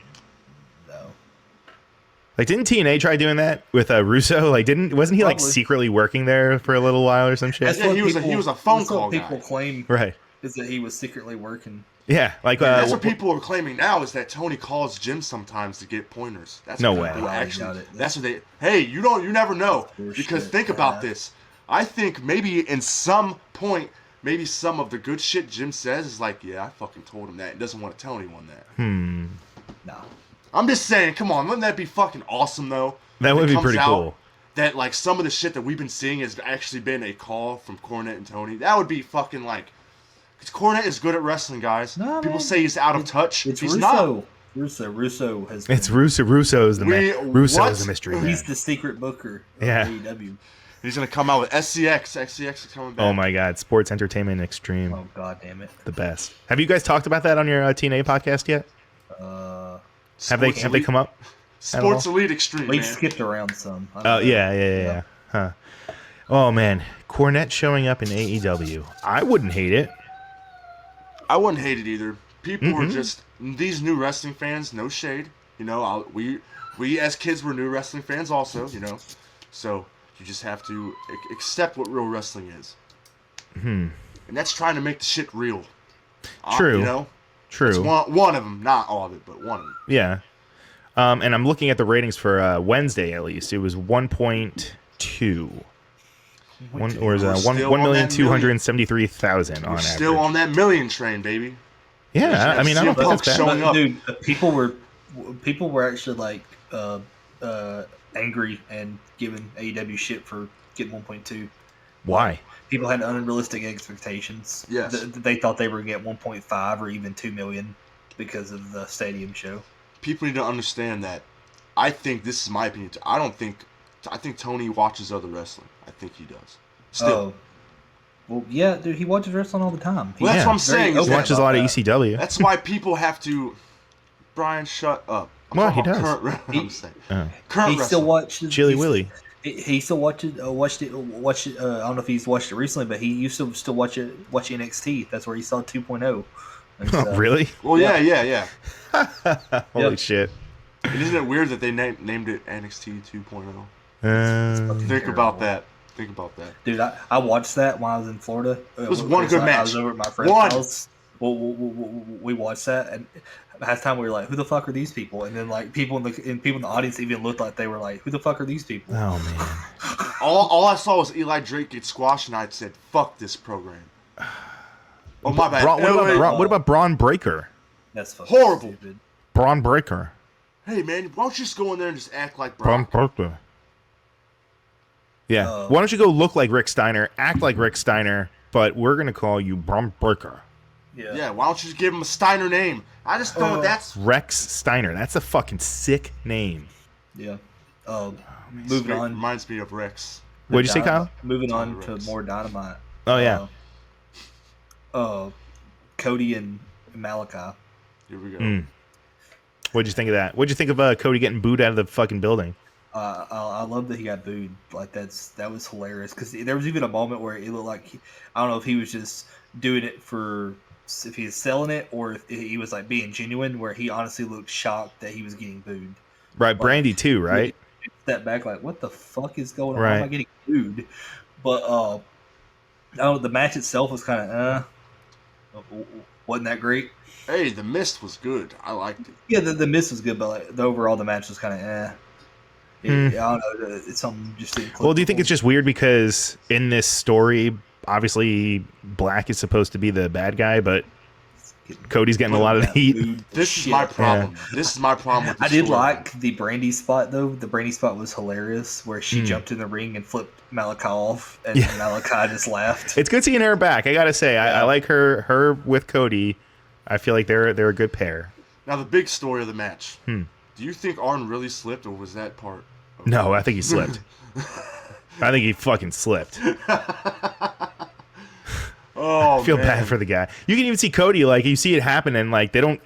G: Like, didn't TNA try doing that with Russo? Like, wasn't he like secretly working there for a little while or some shit?
F: Yeah, he was a phone call guy.
H: People claim
G: right
H: is that he was secretly working.
G: Yeah, like
F: that's what people are claiming now is that Tony calls Jim sometimes to get pointers. That's
G: no way.
F: Actually, that's what they. Hey, you never know because think about this. I think maybe in some point, maybe some of the good shit Jim says is like, yeah, I fucking told him that. He doesn't want to tell anyone that.
H: No.
F: I'm just saying, come on, wouldn't that be fucking awesome though?
G: That would be pretty cool.
F: That like some of the shit that we've been seeing has actually been a call from Cornette and Tony. That would be fucking like, because Cornette is good at wrestling, guys.
H: No,
F: people
H: man.
F: say he's out of touch.
H: It's
F: he's
H: Russo.
F: not.
H: Russo has.
G: It's Russo. Russo's the man. Russo's the mystery man.
H: He's the secret booker.
G: Yeah.
H: Of AEW.
F: He's gonna come out with SCX. SCX is coming back.
G: Oh my God! Sports Entertainment Extreme.
H: Oh God damn it!
G: The best. Have you guys talked about that on your TNA podcast yet? Have they come up?
F: Sports Elite Extreme.
H: We skipped around some.
G: Oh yeah. Huh. Oh man, Cornette showing up in AEW. I wouldn't hate it.
F: I wouldn't hate it either. People were just these new wrestling fans. No shade, we as kids were new wrestling fans also. So you just have to accept what real wrestling is. And that's trying to make the shit real.
G: True. True.
F: It's one of them, not all of it, but one of them.
G: Yeah. And I'm looking at the ratings for Wednesday at least. It was 1.2. Or is 1,273,000 on average.
F: Still on that million train, baby.
G: Yeah, I mean, I don't think that's bad.
F: Showing up.
H: Dude, people were actually like angry and giving AEW shit for getting 1.2.
G: Why?
H: People had unrealistic expectations.
F: Yes.
H: They thought they were going to get 1.5 or even 2 million because of the stadium show.
F: People need to understand that. I think this is my opinion. I think Tony watches other wrestling. I think he does. Still.
H: Oh. Well, yeah, dude, he watches wrestling all the time.
F: Well, that's what I'm saying.
G: He watches a lot of ECW.
F: That's why people have to. Brian, shut up.
G: Well, he does.
F: I'm saying.
H: Current he still watches
G: Chili Willy.
H: He still watched it. I don't know if he's watched it recently, but he used to still watch NXT. That's where he saw 2.0.
G: Oh, really?
F: Well, yeah.
G: Holy shit!
F: And isn't it weird that they named it NXT 2.0? Think about that.
H: Dude, I watched that when I was in Florida.
F: It was one good match.
H: I was over at my friend's house. We watched that, and half the time we were like, "Who the fuck are these people?" And then like people in the audience even looked like they were like, "Who the fuck are these people?"
G: Oh man!
F: all I saw was Eli Drake get squashed, and I said, "Fuck this program." Oh my bad.
G: What about Braun Breaker?
H: That's fucking
F: horrible.
H: Stupid.
G: Braun Breaker.
F: Hey man, why don't you just go in there and just act like Braun
G: Breaker? Yeah. Why don't you go look like Rick Steiner, act like Rick Steiner, but we're gonna call you Braun Breaker.
F: Yeah. Why don't you just give him a Steiner name? I just thought that's
G: Rex Steiner. That's a fucking sick name.
H: Yeah. Moving on.
F: Reminds me of Rex.
G: What'd you say, Kyle?
H: Moving on to more Dynamite.
G: Oh yeah.
H: Cody and Malachi.
F: Here we go.
G: What'd you think of that? What'd you think of Cody getting booed out of the fucking building?
H: I love that he got booed. Like that was hilarious because there was even a moment where it looked like I don't know if he was just doing it if he was selling it or if he was like being genuine. Where he honestly looked shocked that he was getting booed.
G: Right, Brandy too, right?
H: Step back, like what the fuck is going on?
G: Right.
H: Why am I getting booed? But the match itself was kind of Wasn't that great?
F: Hey, the mist was good. I liked it.
H: Yeah, the miss was good, but like, the overall the match was kind of I don't know. It's something just didn't click.
G: Well, do you think it's just weird because in this story, obviously Black is supposed to be the bad guy, but Cody's getting a lot of the heat.
F: This is my problem. Yeah. This is my problem with the
H: I did
F: story.
H: like the Brandy spot, though. The Brandy spot was hilarious, where she jumped in the ring and flipped Malachi off, and Malachi just laughed.
G: It's good seeing her back. I gotta say, I like her with Cody. I feel like they're a good pair.
F: Now, the big story of the match. Do you think Arn really slipped, or was that part?
G: No, I think he slipped. I think he fucking slipped.
F: Oh,
G: I feel bad for the guy. You can even see Cody, like, you see it happen, and, like, they don't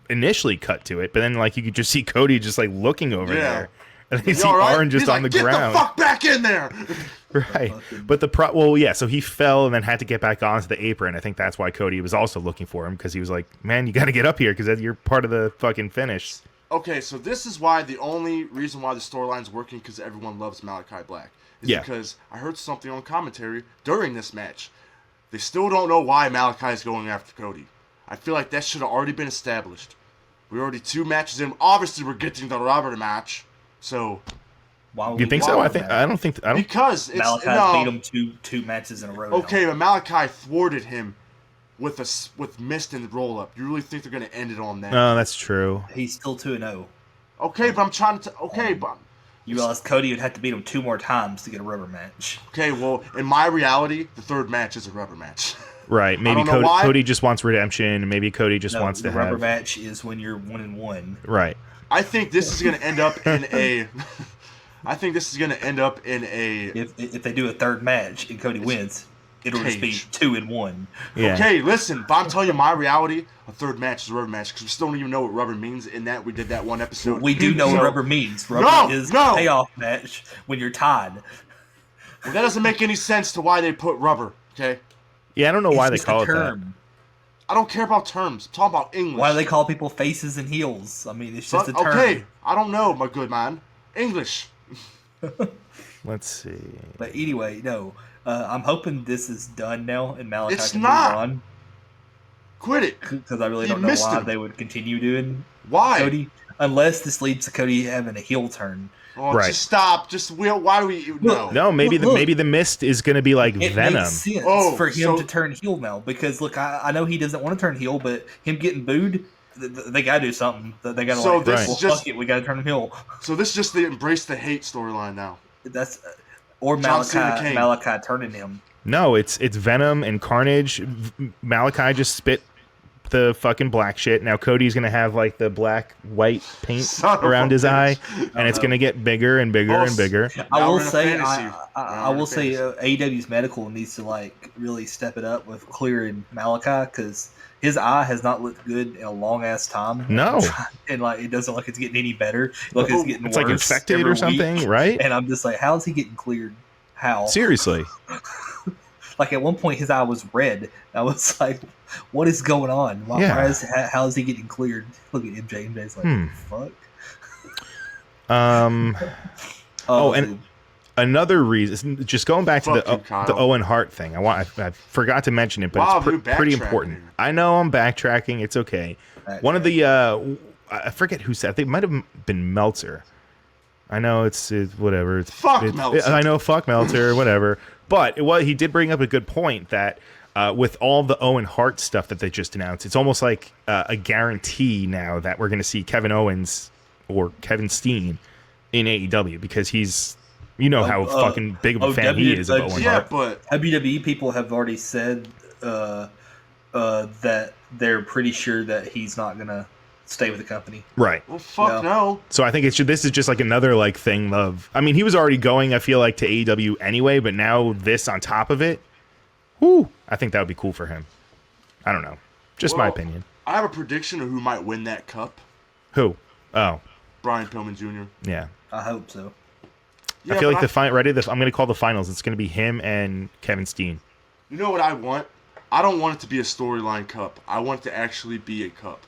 G: initially cut to it, but then, like, you could just see Cody just, like, looking over there. And then you see Arn just on the ground.
F: Get the fuck back in there!
G: Right. But so he fell and then had to get back onto the apron. I think that's why Cody was also looking for him, because he was like, man, you got to get up here, because you're part of the fucking finish.
F: Okay, so this is why the only reason why the storyline's working, because everyone loves Malachi Black, is because I heard something on commentary during this match. They still don't know why Malachi is going after Cody. I feel like that should have already been established. We're already 2 matches in. Obviously, we're getting the rubber match. So,
G: you think so? I don't think
F: because it's
H: Malachi beat him two matches in a row.
F: Okay, but Malachi thwarted him with mist and roll up. You really think they're going to end it on that?
G: No, that's true.
H: He's still 2-0.
F: Okay, but I'm trying to. But
H: you realize Cody would have to beat him 2 more times to get a rubber match.
F: Okay, well, in my reality, the 3rd match is a rubber match.
G: Right. Maybe Cody just wants redemption. Maybe Cody just wants to have.
H: The rubber match is when you're 1-1.
G: Right.
F: I think this is going to end up in a.
H: If they do a 3rd match and Cody wins, it'll just be 2-1.
G: Yeah.
F: Okay, listen, but I'm telling you my reality, a 3rd match is a rubber match, because we still don't even know what rubber means in that we did that one episode.
H: We do know what rubber means. Rubber is a payoff match when you're tied.
F: Well, that doesn't make any sense to why they put rubber, okay?
G: Yeah, I don't know why they call it that.
F: I don't care about terms. I'm talking about English.
H: Why do they call people faces and heels? I mean, it's just a term.
F: Okay, I don't know, my good man. English.
G: Let's see.
H: But anyway, no. I'm hoping this is done now, and Malachi can
F: move
H: on.
F: Quit it.
H: Because I really don't know why they would continue doing
F: Cody.
H: Unless this leads to Cody having a heel turn.
F: Oh, right. Just stop. Why do we...
G: No, maybe the mist is going to be like Venom.
H: It makes sense for him to turn heel now. Because, look, I know he doesn't want to turn heel, but him getting booed, they got to do something. They got to fuck it, we got to turn him heel.
F: So this is just the embrace the hate storyline now.
H: That's... Or Malachi turning him.
G: No, it's Venom and Carnage. Malachi just spit the fucking black shit. Now Cody's gonna have like the black white paint around his eye, and it's gonna get bigger and bigger and bigger.
H: I will say AEW's medical needs to like really step it up with clearing Malachi, because his eye has not looked good in a long ass time.
G: No,
H: and like it doesn't look like it's getting any better. Look, it's getting worse.
G: It's like infected or something, right?
H: And I'm just like, how is he getting cleared? How?
G: Seriously.
H: Like at one point his eye was red. I was like, what is going on? How is he getting cleared? Look at MJ. MJ's like, fuck.
G: And another reason, just going back to the Owen Hart thing, I forgot to mention it, but it's pretty important. I know I'm backtracking. It's okay. One of the I forget who said. I think it might have been Meltzer. I know it's whatever.
F: Meltzer.
G: I know fuck Meltzer, whatever. But he did bring up a good point that with all the Owen Hart stuff that they just announced, it's almost like a guarantee now that we're going to see Kevin Owens or Kevin Steen in AEW, because he's, how fucking big of a fan he is of Owen Hart.
F: But
H: WWE people have already said that they're pretty sure that he's not going to stay with the company.
G: Right.
F: Well, fuck no.
G: So I think this is just like another like thing of, I mean, he was already going, I feel like, to AEW anyway, but now this on top of it, I think that would be cool for him. I don't know. Just my opinion.
F: I have a prediction of who might win that cup.
G: Who? Oh.
F: Brian Pillman Jr.
G: Yeah.
H: I hope so.
G: Yeah, I feel like I'm going to call the finals. It's going to be him and Kevin Steen.
F: You know what I want? I don't want it to be a storyline cup. I want it to actually be a cup.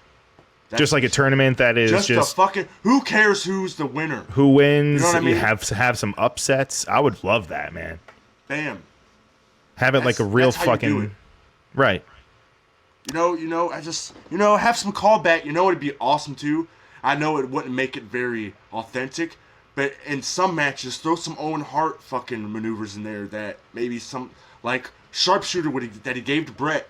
G: Just like a tournament that is just
F: a fucking... Who cares who's the winner?
G: Who wins?
F: You know what I mean?
G: Have some upsets. I would love that, man.
F: Bam.
G: Have it like a real fucking... Right.
F: I just, have some callback. It'd be awesome too. I know it wouldn't make it very authentic, but in some matches, throw some Owen Hart fucking maneuvers in there that maybe some, like, sharpshooter that he gave to Brett.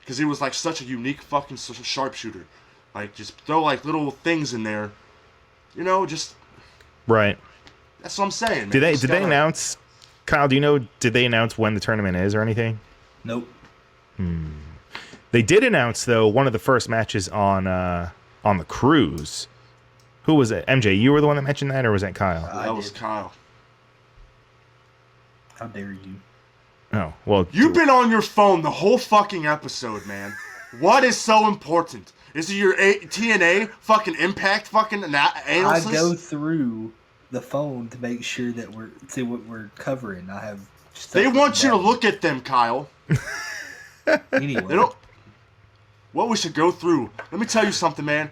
F: Because he was, like, such a unique fucking sharpshooter. Like, just throw, like, little things in there. Just...
G: Right.
F: That's what I'm saying, man.
G: Did they announce... Kyle, do you know, did they announce when the tournament is or anything?
H: Nope.
G: They did announce, though, one of the first matches on the cruise. Who was it? MJ, you were the one that mentioned that, or was that Kyle?
F: That was Kyle.
H: How dare you?
G: Oh, well...
F: You've been on your phone the whole fucking episode, man. What is so important? Is it your TNA fucking Impact fucking analysis?
H: I go through the phone to make sure that see what we're covering. I have...
F: They want you to look at them, Kyle.
H: Anyway.
F: They don't... What we should go through. Let me tell you something, man.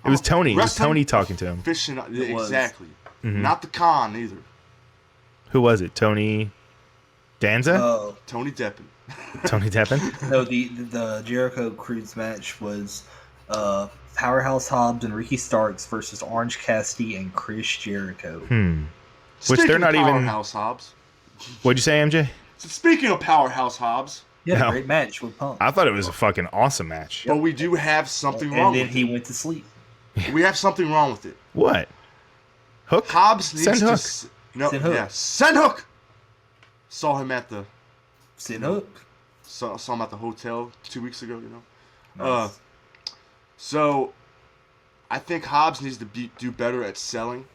G: It was Tony. It was
F: Wrestling,
G: Tony talking to him.
F: Fishing,
H: was.
F: exactly. Not the con either.
G: Who was it? Tony Danza?
F: Tony Deppen.
G: Tony Deppen?
H: No, the Jericho Cruise match was Powerhouse Hobbs and Ricky Starks versus Orange Cassidy and Chris Jericho.
G: Which they're not even...
F: Powerhouse Hobbs.
G: What'd you say, MJ?
F: So speaking of Powerhouse Hobbs,
H: Yeah,
G: No.
H: great match with Punk.
G: I thought it was a fucking awesome match.
F: but we do have something
H: And
F: wrong
H: then
F: with
H: he
F: it.
H: went to sleep.
F: We have something wrong with it.
G: What? Hook?
F: Hobbs needs
G: Send
F: to...
G: Hook.
F: No,
H: Send Hook.
F: yeah. Send Hook! Saw him at the...
H: Sit up.
F: Saw him at the hotel 2 weeks ago,
H: Nice.
F: So, I think Hobbs needs to do better at selling.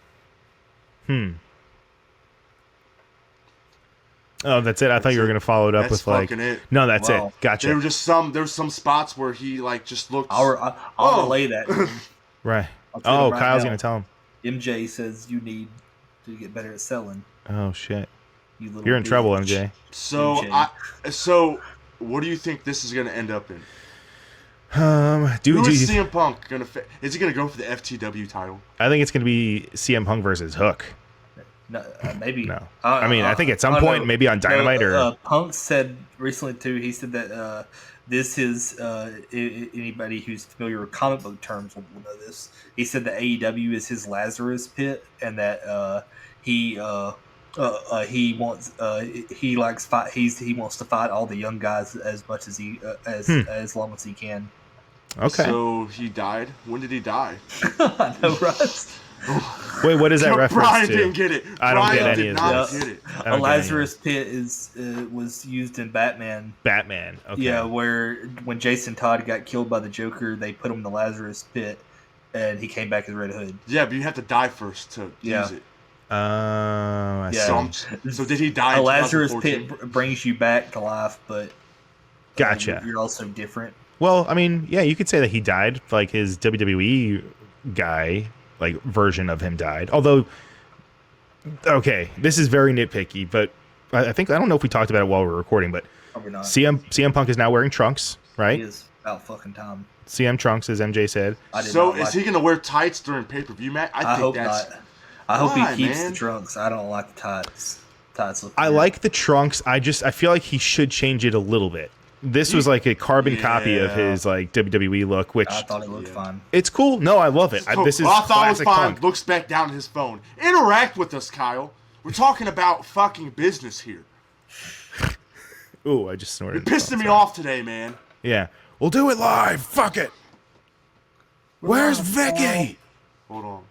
G: Oh, that's it? I thought you were going to follow it up
F: That's
G: with like...
F: fucking it.
G: No, that's
H: Wow.
G: it. Gotcha.
F: There was some spots where he like just looked.
H: I'll relay that. to him.
G: Right.
H: I'll tell you
G: Oh,
H: right
G: Kyle's
H: now.
G: going to tell him.
H: MJ says you need to get better at selling.
G: Oh, shit.
H: You little
G: You're in trouble,
H: bitch.
G: MJ.
F: So what do you think this is going to end up in?
G: Do
F: Who is
G: you...
F: CM Punk going to? Is he going to go for the FTW title?
G: I think it's going to be CM Punk versus Hook.
H: No, maybe.
G: No. I mean, I think at some
H: no,
G: point, maybe on Dynamite or...
H: Punk said recently, too, he said that this is, anybody who's familiar with comic book terms will know this. He said that AEW is his Lazarus pit and that he wants to fight all the young guys as much as as long as he can.
G: Okay.
F: So he died. When did he die?
H: I know, right?
G: Wait, what is that reference
F: Brian
G: to?
F: didn't get it.
G: I don't
F: Brian
G: get any
F: did
G: of
F: not
H: this.
F: get it.
G: I
H: A
G: don't get any.
H: Lazarus pit was used in Batman.
G: Batman. Okay.
H: Yeah, where when Jason Todd got killed by the Joker, they put him in the Lazarus pit, and he came back as Red Hood.
F: Yeah, but you have to die first to
H: Yeah.
F: use it.
G: I
H: Yeah.
G: see.
F: So did he die?
H: A
F: in
H: Lazarus
F: 2014?
H: pit brings you back to life, but
G: Gotcha.
H: you're also different.
G: Well, I mean, yeah, you could say that he died. Like his WWE guy, like version of him died. Although, okay, this is very nitpicky, but I don't know if we talked about it while we were recording, but
H: Probably not.
G: CM Punk is now wearing trunks,
H: It
G: right?
H: is about fucking time.
G: CM trunks, as MJ said.
H: I did
F: So
H: not
F: is
H: like
F: he going to wear tights during pay-per-view match?
H: I
F: think
H: hope
F: that's...
H: not. I hope
F: Why,
H: he keeps
F: man?
H: the trunks. I don't like the tights. Tights look
G: I
H: weird.
G: like the trunks. I feel like he should change it a little bit. This was like a carbon copy of his like WWE look, which
H: I thought it looked fine.
G: it's cool. No, I love it. This is
F: I thought it was
G: classic
F: fine.
G: Punk.
F: Looks back down at his phone. Interact with us, Kyle. We're talking about fucking business here.
G: Ooh, I just snorted.
F: Pissing me off today, man.
G: Yeah. We'll do it live. Fuck it. Where's Vicki?
F: Hold on.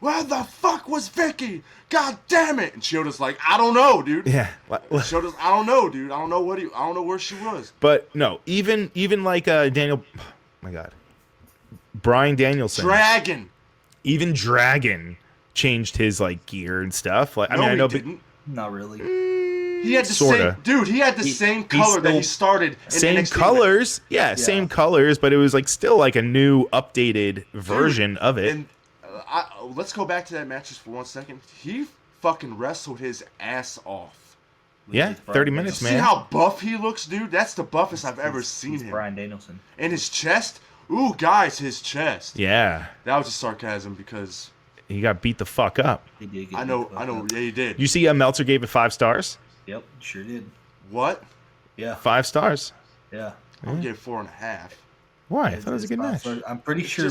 F: Where the fuck was Vicki? God damn it! And Shioda's like, I don't know, dude.
G: Yeah.
F: Shioda's, I don't know, dude. I don't know I don't know where she was.
G: But no, even like Daniel, oh my God, Bryan Danielson,
F: Dragon.
G: even Dragon changed his like gear and stuff. Like I
F: No,
G: mean, I know,
F: he didn't.
H: Not really.
F: He had the
G: Sorta.
F: same, dude. He had the same color that he started. In
G: same
F: NXT
G: colors, yeah, same colors, but it was like still like a new updated version of it.
F: And let's go back to that match just for 1 second. He fucking wrestled his ass off.
G: Yeah, 30 minutes,
F: See
G: man.
F: how buff he looks, dude? That's the buffest I've ever seen
H: He's
F: him.
H: Bryan Danielson.
F: And his chest? Ooh, guys, his chest.
G: Yeah,
F: That was just sarcasm because
G: he got beat the fuck up.
H: He did get
F: I know,
H: beat the fuck up.
F: yeah, he did.
G: You see, Meltzer gave it 5 stars.
H: Yep, sure did.
F: What?
H: Yeah,
G: 5 stars.
H: yeah.
F: I'm getting 4.5.
G: Why? I thought it was a good match.
H: I'm pretty sure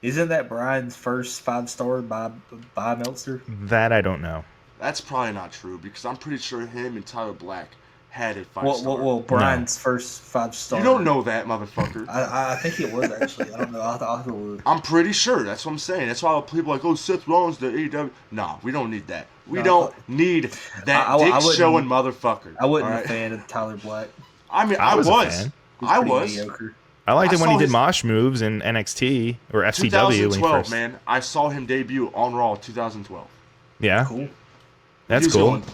H: isn't that Brian's first 5-star by Meltzer?
G: That I don't know.
F: That's probably not true because I'm pretty sure him and Tyler Black had a 5-star.
H: Well, Brian's first 5-star.
F: You don't know that, motherfucker.
H: I think it was actually. I don't know. I'll have to look.
F: I'm pretty sure. That's what I'm saying. That's why people are like, oh, Seth Rollins, the AEW. Nah, we don't need that. We don't need that dick-showing motherfucker.
H: I wasn't a fan of Tyler Black.
F: I mean, I was. I was.
H: Mediocre.
G: I liked it when he did mosh moves in NXT or FCW.
F: 2012, man. I saw him debut on Raw 2012.
G: Yeah.
H: Cool.
G: That's cool.
F: He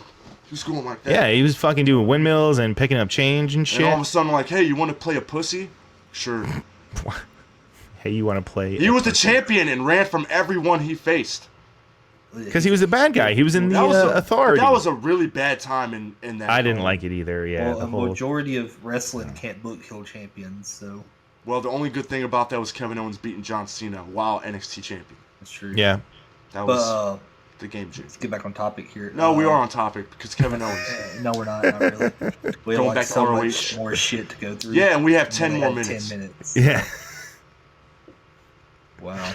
F: was going like that.
G: Yeah, he was fucking doing windmills and picking up change and shit.
F: And all of a sudden, like, hey, you want to play a pussy? Sure.
G: Hey, you want to play?
F: He was the champion and ran from everyone he faced.
G: Because he was the bad guy. He was in the authority.
F: That was a really bad time in that.
G: I didn't like it either. Yeah.
H: Well, a majority of wrestling can't book heel champions, so.
F: Well, the only good thing about that was Kevin Owens beating John Cena while NXT champion.
H: That's true.
G: Yeah.
F: That was the game changer.
H: Let's get back on topic here.
F: No, we are on topic because Kevin Owens.
H: No, we're not. Not really. We have like so much more shit to go through.
F: Yeah, and we have 10 more minutes.
H: 10 minutes.
G: Yeah.
H: Wow.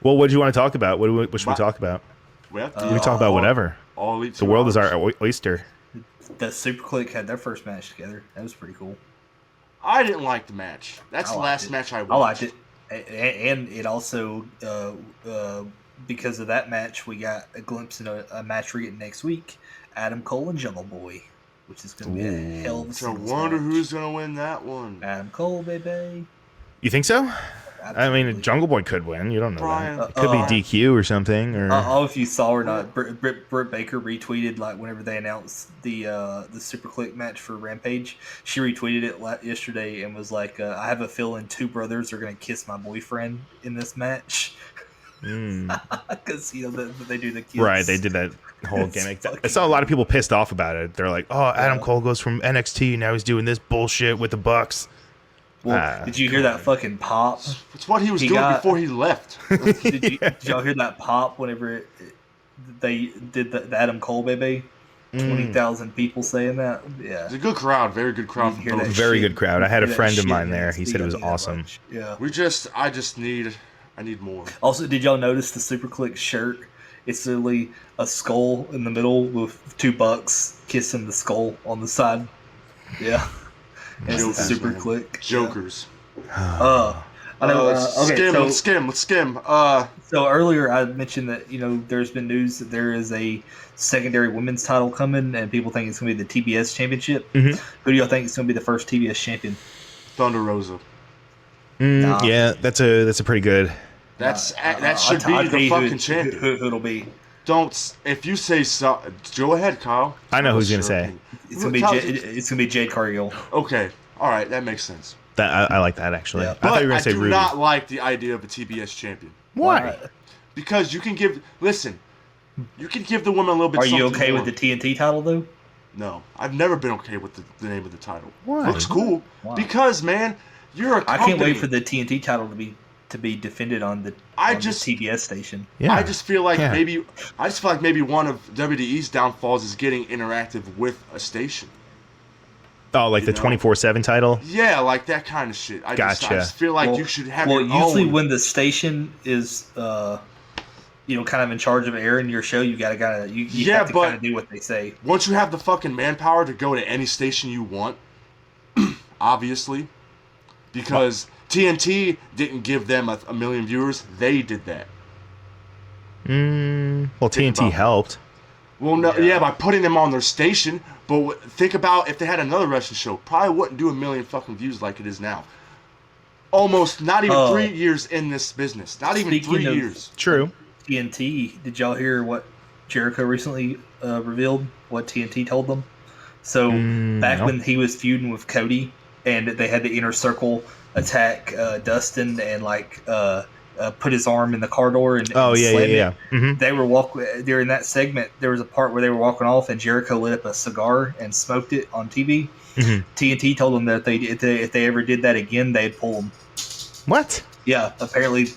G: Well, what do you want to talk about? What should we talk about?
F: We
G: talk about whatever.
F: All Elite.
G: The world is our oyster.
H: The Super Click had their first match together. That was pretty cool.
F: I didn't like the match. That's the last match I watched.
H: I liked it. And it also, because of that match, we got a glimpse into a match we're getting next week. Adam Cole and Jungle Boy, which is going to be a hell of a singles
F: I wonder
H: match.
F: who's going to win that one.
H: Adam Cole, baby.
G: You think so?
H: Absolutely.
G: I mean, Jungle Boy could win. You don't know
F: Brian,
G: that. It could be DQ or something. Or
H: I don't know if you saw or not. Britt Baker retweeted like whenever they announced the Super Click match for Rampage. She retweeted it yesterday and was like, "I have a feeling two brothers are gonna kiss my boyfriend in this match." Because they do the kiss.
G: Right, they did that whole gimmick. I saw a lot of people pissed off about it. They're like, "Oh, Adam Cole goes from NXT now he's doing this bullshit with the Bucks."
H: Well, did you hear that fucking pop?
F: It's what he was doing before he left.
H: Did y'all hear that pop whenever they did the Adam Cole baby? 20,000 people saying that. Yeah,
F: it's a good crowd, very good crowd.
G: Very good crowd. I had a friend of mine there. He said it was awesome.
H: Yeah,
F: I need more.
H: Also, did y'all notice the Super Click shirt? It's literally a skull in the middle with two bucks kissing the skull on the side. Yeah. It's Super Click.
F: Jokers.
H: I know. Okay,
F: let's skim.
H: So earlier I mentioned that there's been news that there is a secondary women's title coming, and people think it's going to be the TBS championship. Mm-hmm. Who do y'all think is going to be the first TBS champion?
F: Thunder Rosa.
G: Nah. Yeah, that's a pretty good.
F: That should be the fucking champion.
H: Who it'll be?
F: If you say so, go ahead, Kyle.
G: I know who's gonna say.
H: It's gonna be Jade Cargill.
F: Okay, all right, that makes sense.
G: I like that actually.
H: Yeah.
G: I thought you were gonna say Ruby.
F: I do not like the idea of a TBS champion.
G: Why?
F: Because you can give the woman a little bit.
H: Are you okay with the TNT title though?
F: No, I've never been okay with the name of the title.
G: Why?
F: Looks cool.
H: Why?
F: Because man, you're a company.
H: I can't wait for the TNT title to be defended on the TBS station.
G: Yeah.
F: I just feel like maybe one of WWE's downfalls is getting interactive with a station.
G: Oh, like the 24/7 title?
F: Yeah, like that kind of shit. I just feel like you should have your
H: usually
F: own.
H: when the station is kind of in charge of airing your show, you have to kind of do what they say.
F: Once you have the fucking manpower to go to any station you want, obviously, because TNT didn't give them a million viewers, they did that.
G: Well, TNT helped.
F: Well, no, yeah, by putting them on their station. But think about if they had another wrestling show, probably wouldn't do a million fucking views like it is now. Almost not even 3 years in this business. Not even 3 years.
G: True.
H: TNT, did y'all hear what Jericho recently revealed? What TNT told them? So back when he was feuding with Cody, and they had the Inner Circle attack Dustin and put his arm in the car door and slam it. Mm-hmm. They were during that segment. There was a part where they were walking off, and Jericho lit up a cigar and smoked it on TV. Mm-hmm. TNT told them that if they ever did that again, they'd pull them.
G: What?
H: Yeah, apparently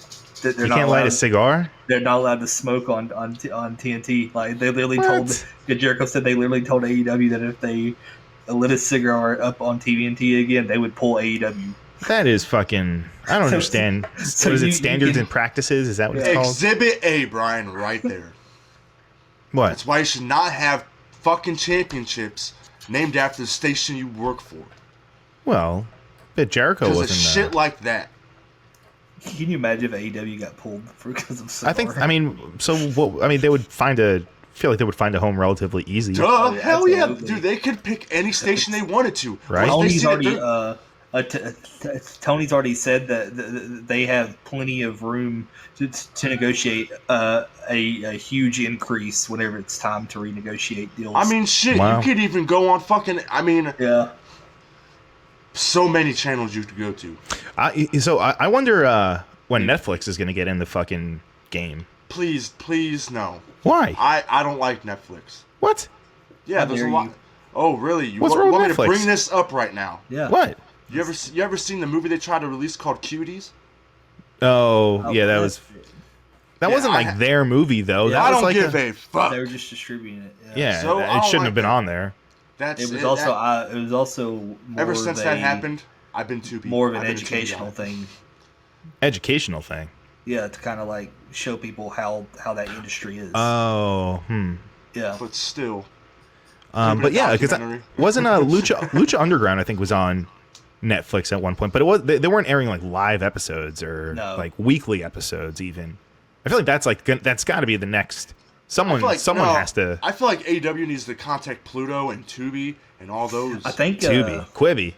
H: they're
G: you
H: not
G: can't light a cigar.
H: They're not allowed to smoke on TNT. Like they literally told Jericho said they literally told AEW that if they lit a cigar up on TVNT again, they would pull AEW.
G: That is fucking. I don't understand.
H: so
G: what is it?
H: you
G: Standards
H: can-
G: and practices? Is that what it's called?
F: Exhibit A, Brian, right there.
G: What?
F: That's why you should not have fucking championships named after the station you work for.
G: Well, but Jericho
F: Because of
G: wasn't.
F: shit like that.
H: Can you imagine if AEW got pulled because of cigar?
G: I think. I mean, so what? I mean, they would find a. I feel like they would find a home relatively easy.
F: Duh,
H: yeah,
F: hell yeah,
H: absolutely.
F: dude. They could pick any station they wanted to.
G: Right.
F: Once they
H: Tony's
F: see that
H: already Tony's already said that they have plenty of room to negotiate a huge increase whenever it's time to renegotiate deals.
F: I mean, shit,
G: Wow.
F: you could even go on fucking. I mean,
H: yeah.
F: so many channels you could go to.
G: I wonder when Netflix is going to get in the fucking game.
F: Please, no.
G: Why?
F: I don't like Netflix.
G: What?
F: Yeah,
H: How
F: there's a
H: dare
F: lot.
H: you.
F: Oh, really? You
G: What's wrong with
F: want me to
G: Netflix?
F: bring this up right now?
H: Yeah.
G: What?
F: You ever seen the movie they tried to release called Cuties?
G: Oh, yeah, that was. That
F: Yeah,
G: wasn't like their movie though.
H: Yeah,
G: That
F: I
G: was
F: don't
G: like
F: give a fuck.
H: They were just distributing it.
G: yeah.
F: So, I
G: it
F: don't
G: shouldn't
F: like
G: have been
F: that.
G: on there.
F: That's
H: It was
F: it,
H: also
F: that-
H: it was also more
F: ever since
H: of
F: that
H: a-
F: happened, I've been too
H: more of an
F: I've been a too
H: educational
F: young.
H: thing.
G: Educational thing.
H: Yeah, to kind of like show people how that industry is.
G: Oh,
H: yeah.
F: But still,
G: but yeah, because
F: documentary.
G: wasn't Lucha Underground? I think was on Netflix at one point, but it was they weren't airing like live episodes or
H: No.
G: like weekly episodes. Even I feel like that's got to be the next. Someone
F: I feel like,
G: someone
F: no,
G: has to.
F: I feel like AEW needs to contact Pluto and Tubi and all those.
H: I think
G: Tubi, Quibi.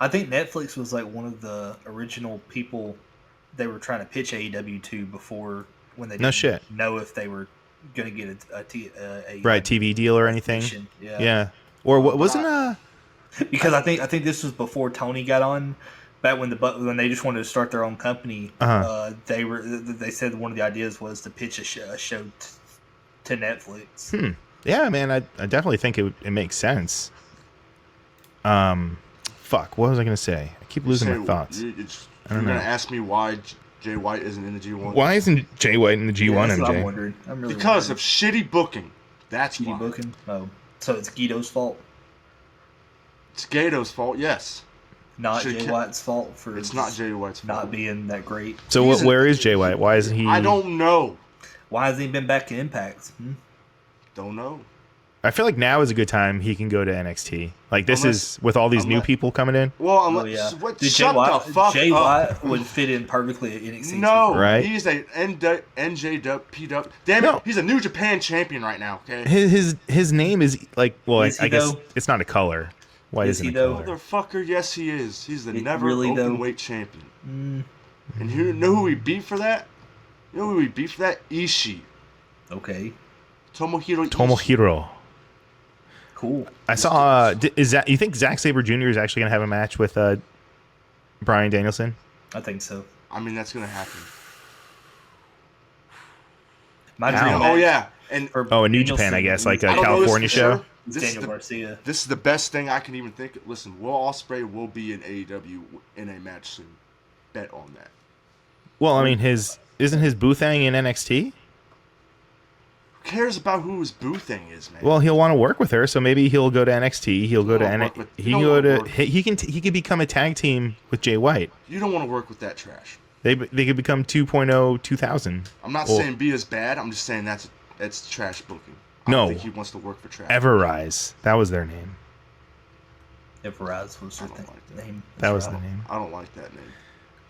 H: I think Netflix was like one of the original people they were trying to pitch AEW to before when they
G: No
H: didn't
G: shit.
H: know if they were going to get a
G: Right, TV deal or anything.
H: station. Yeah.
G: Yeah, or what wasn't
H: Because I think this was before Tony got on. Back when they just wanted to start their own company, they said one of the ideas was to pitch a show to Netflix.
G: Yeah, man, I definitely think it makes sense. Fuck, what was I gonna say? I keep losing my thoughts.
F: You're
G: don't
F: gonna
G: know.
F: ask me why Jay White isn't in the G1?
G: Why isn't Jay White in the G1,
H: That's what I'm
G: MJ?
H: wondering. I'm really
F: Because
H: wondering.
F: of shitty booking. That's
H: TV
F: why.
H: booking. Oh, so it's Guido's fault,
F: It's Gato's fault. Yes.
H: not
F: Should
H: Jay
F: ca-
H: White's fault for
F: It's not Jay White's fault.
H: not being that great.
G: So where is Jay White? Why isn't he?
F: I don't know.
H: Why hasn't he been back in Impact?
F: Don't know.
G: I feel like now is a good time he can go to NXT. Like this
F: Unless-
G: is with all these new
F: unless-
G: people coming in.
F: Well,
H: Oh
F: unless,
H: yeah.
F: what,
H: Dude,
F: shut the fuck
H: Jay
F: up.
H: White would fit in perfectly at NXT.
F: No,
G: Right?
F: he's a NJPW. Damn
G: No.
F: it, he's a New Japan champion right now. Okay,
G: His name is like
H: Is
G: I
H: he,
G: guess
H: though?
G: it's not a color. Why
H: Is
G: isn't
H: he,
G: it
H: though?
G: color?
F: motherfucker. Yes, he is. He's the
H: It
F: never
H: really, though?
F: open weight champion. And you know who he beat for that? You know who he beat for that? Ishii.
H: Okay,
F: Tomohiro. Ishii.
G: Tomohiro.
H: cool.
G: I saw. Is that you think Zack Sabre Jr. is actually gonna have a match with Bryan Danielson?
H: I think so.
F: I mean, that's gonna happen.
H: My
G: Ow.
H: dream
F: Oh
H: match
F: yeah, and
H: for
G: Oh, in New
H: Danielson
G: Japan, I guess, like
F: I
G: a
F: don't know this
G: California
F: for
G: show.
F: sure.
H: is
F: This is
H: Daniel
F: the-
H: Garcia.
F: This is the best thing I can even think. Listen, Will Ospreay will be in AEW in a match soon. Bet on that.
G: Well, I mean, isn't his boo thing in NXT?
F: Who cares about who his boo thing is, man?
G: Well, he'll want to work with her, so maybe he'll go to NXT. He'll go to
F: don't work
G: NXT.
F: with-
G: He
F: you
G: can
F: don't
G: go
F: wanna
G: to.
F: work-
G: He can become a tag team with Jay White.
F: You don't want to work with that trash.
G: They could become 2.0 2000.
F: I'm not
G: Well,
F: saying be as bad. I'm just saying that's trash booking. I
G: No.
F: don't think he wants to work for trash.
G: Everrise. That was their name.
H: Everrise was her
F: I don't like that.
H: name.
G: That was
H: That's
G: the
H: right.
G: name.
F: I don't like that name.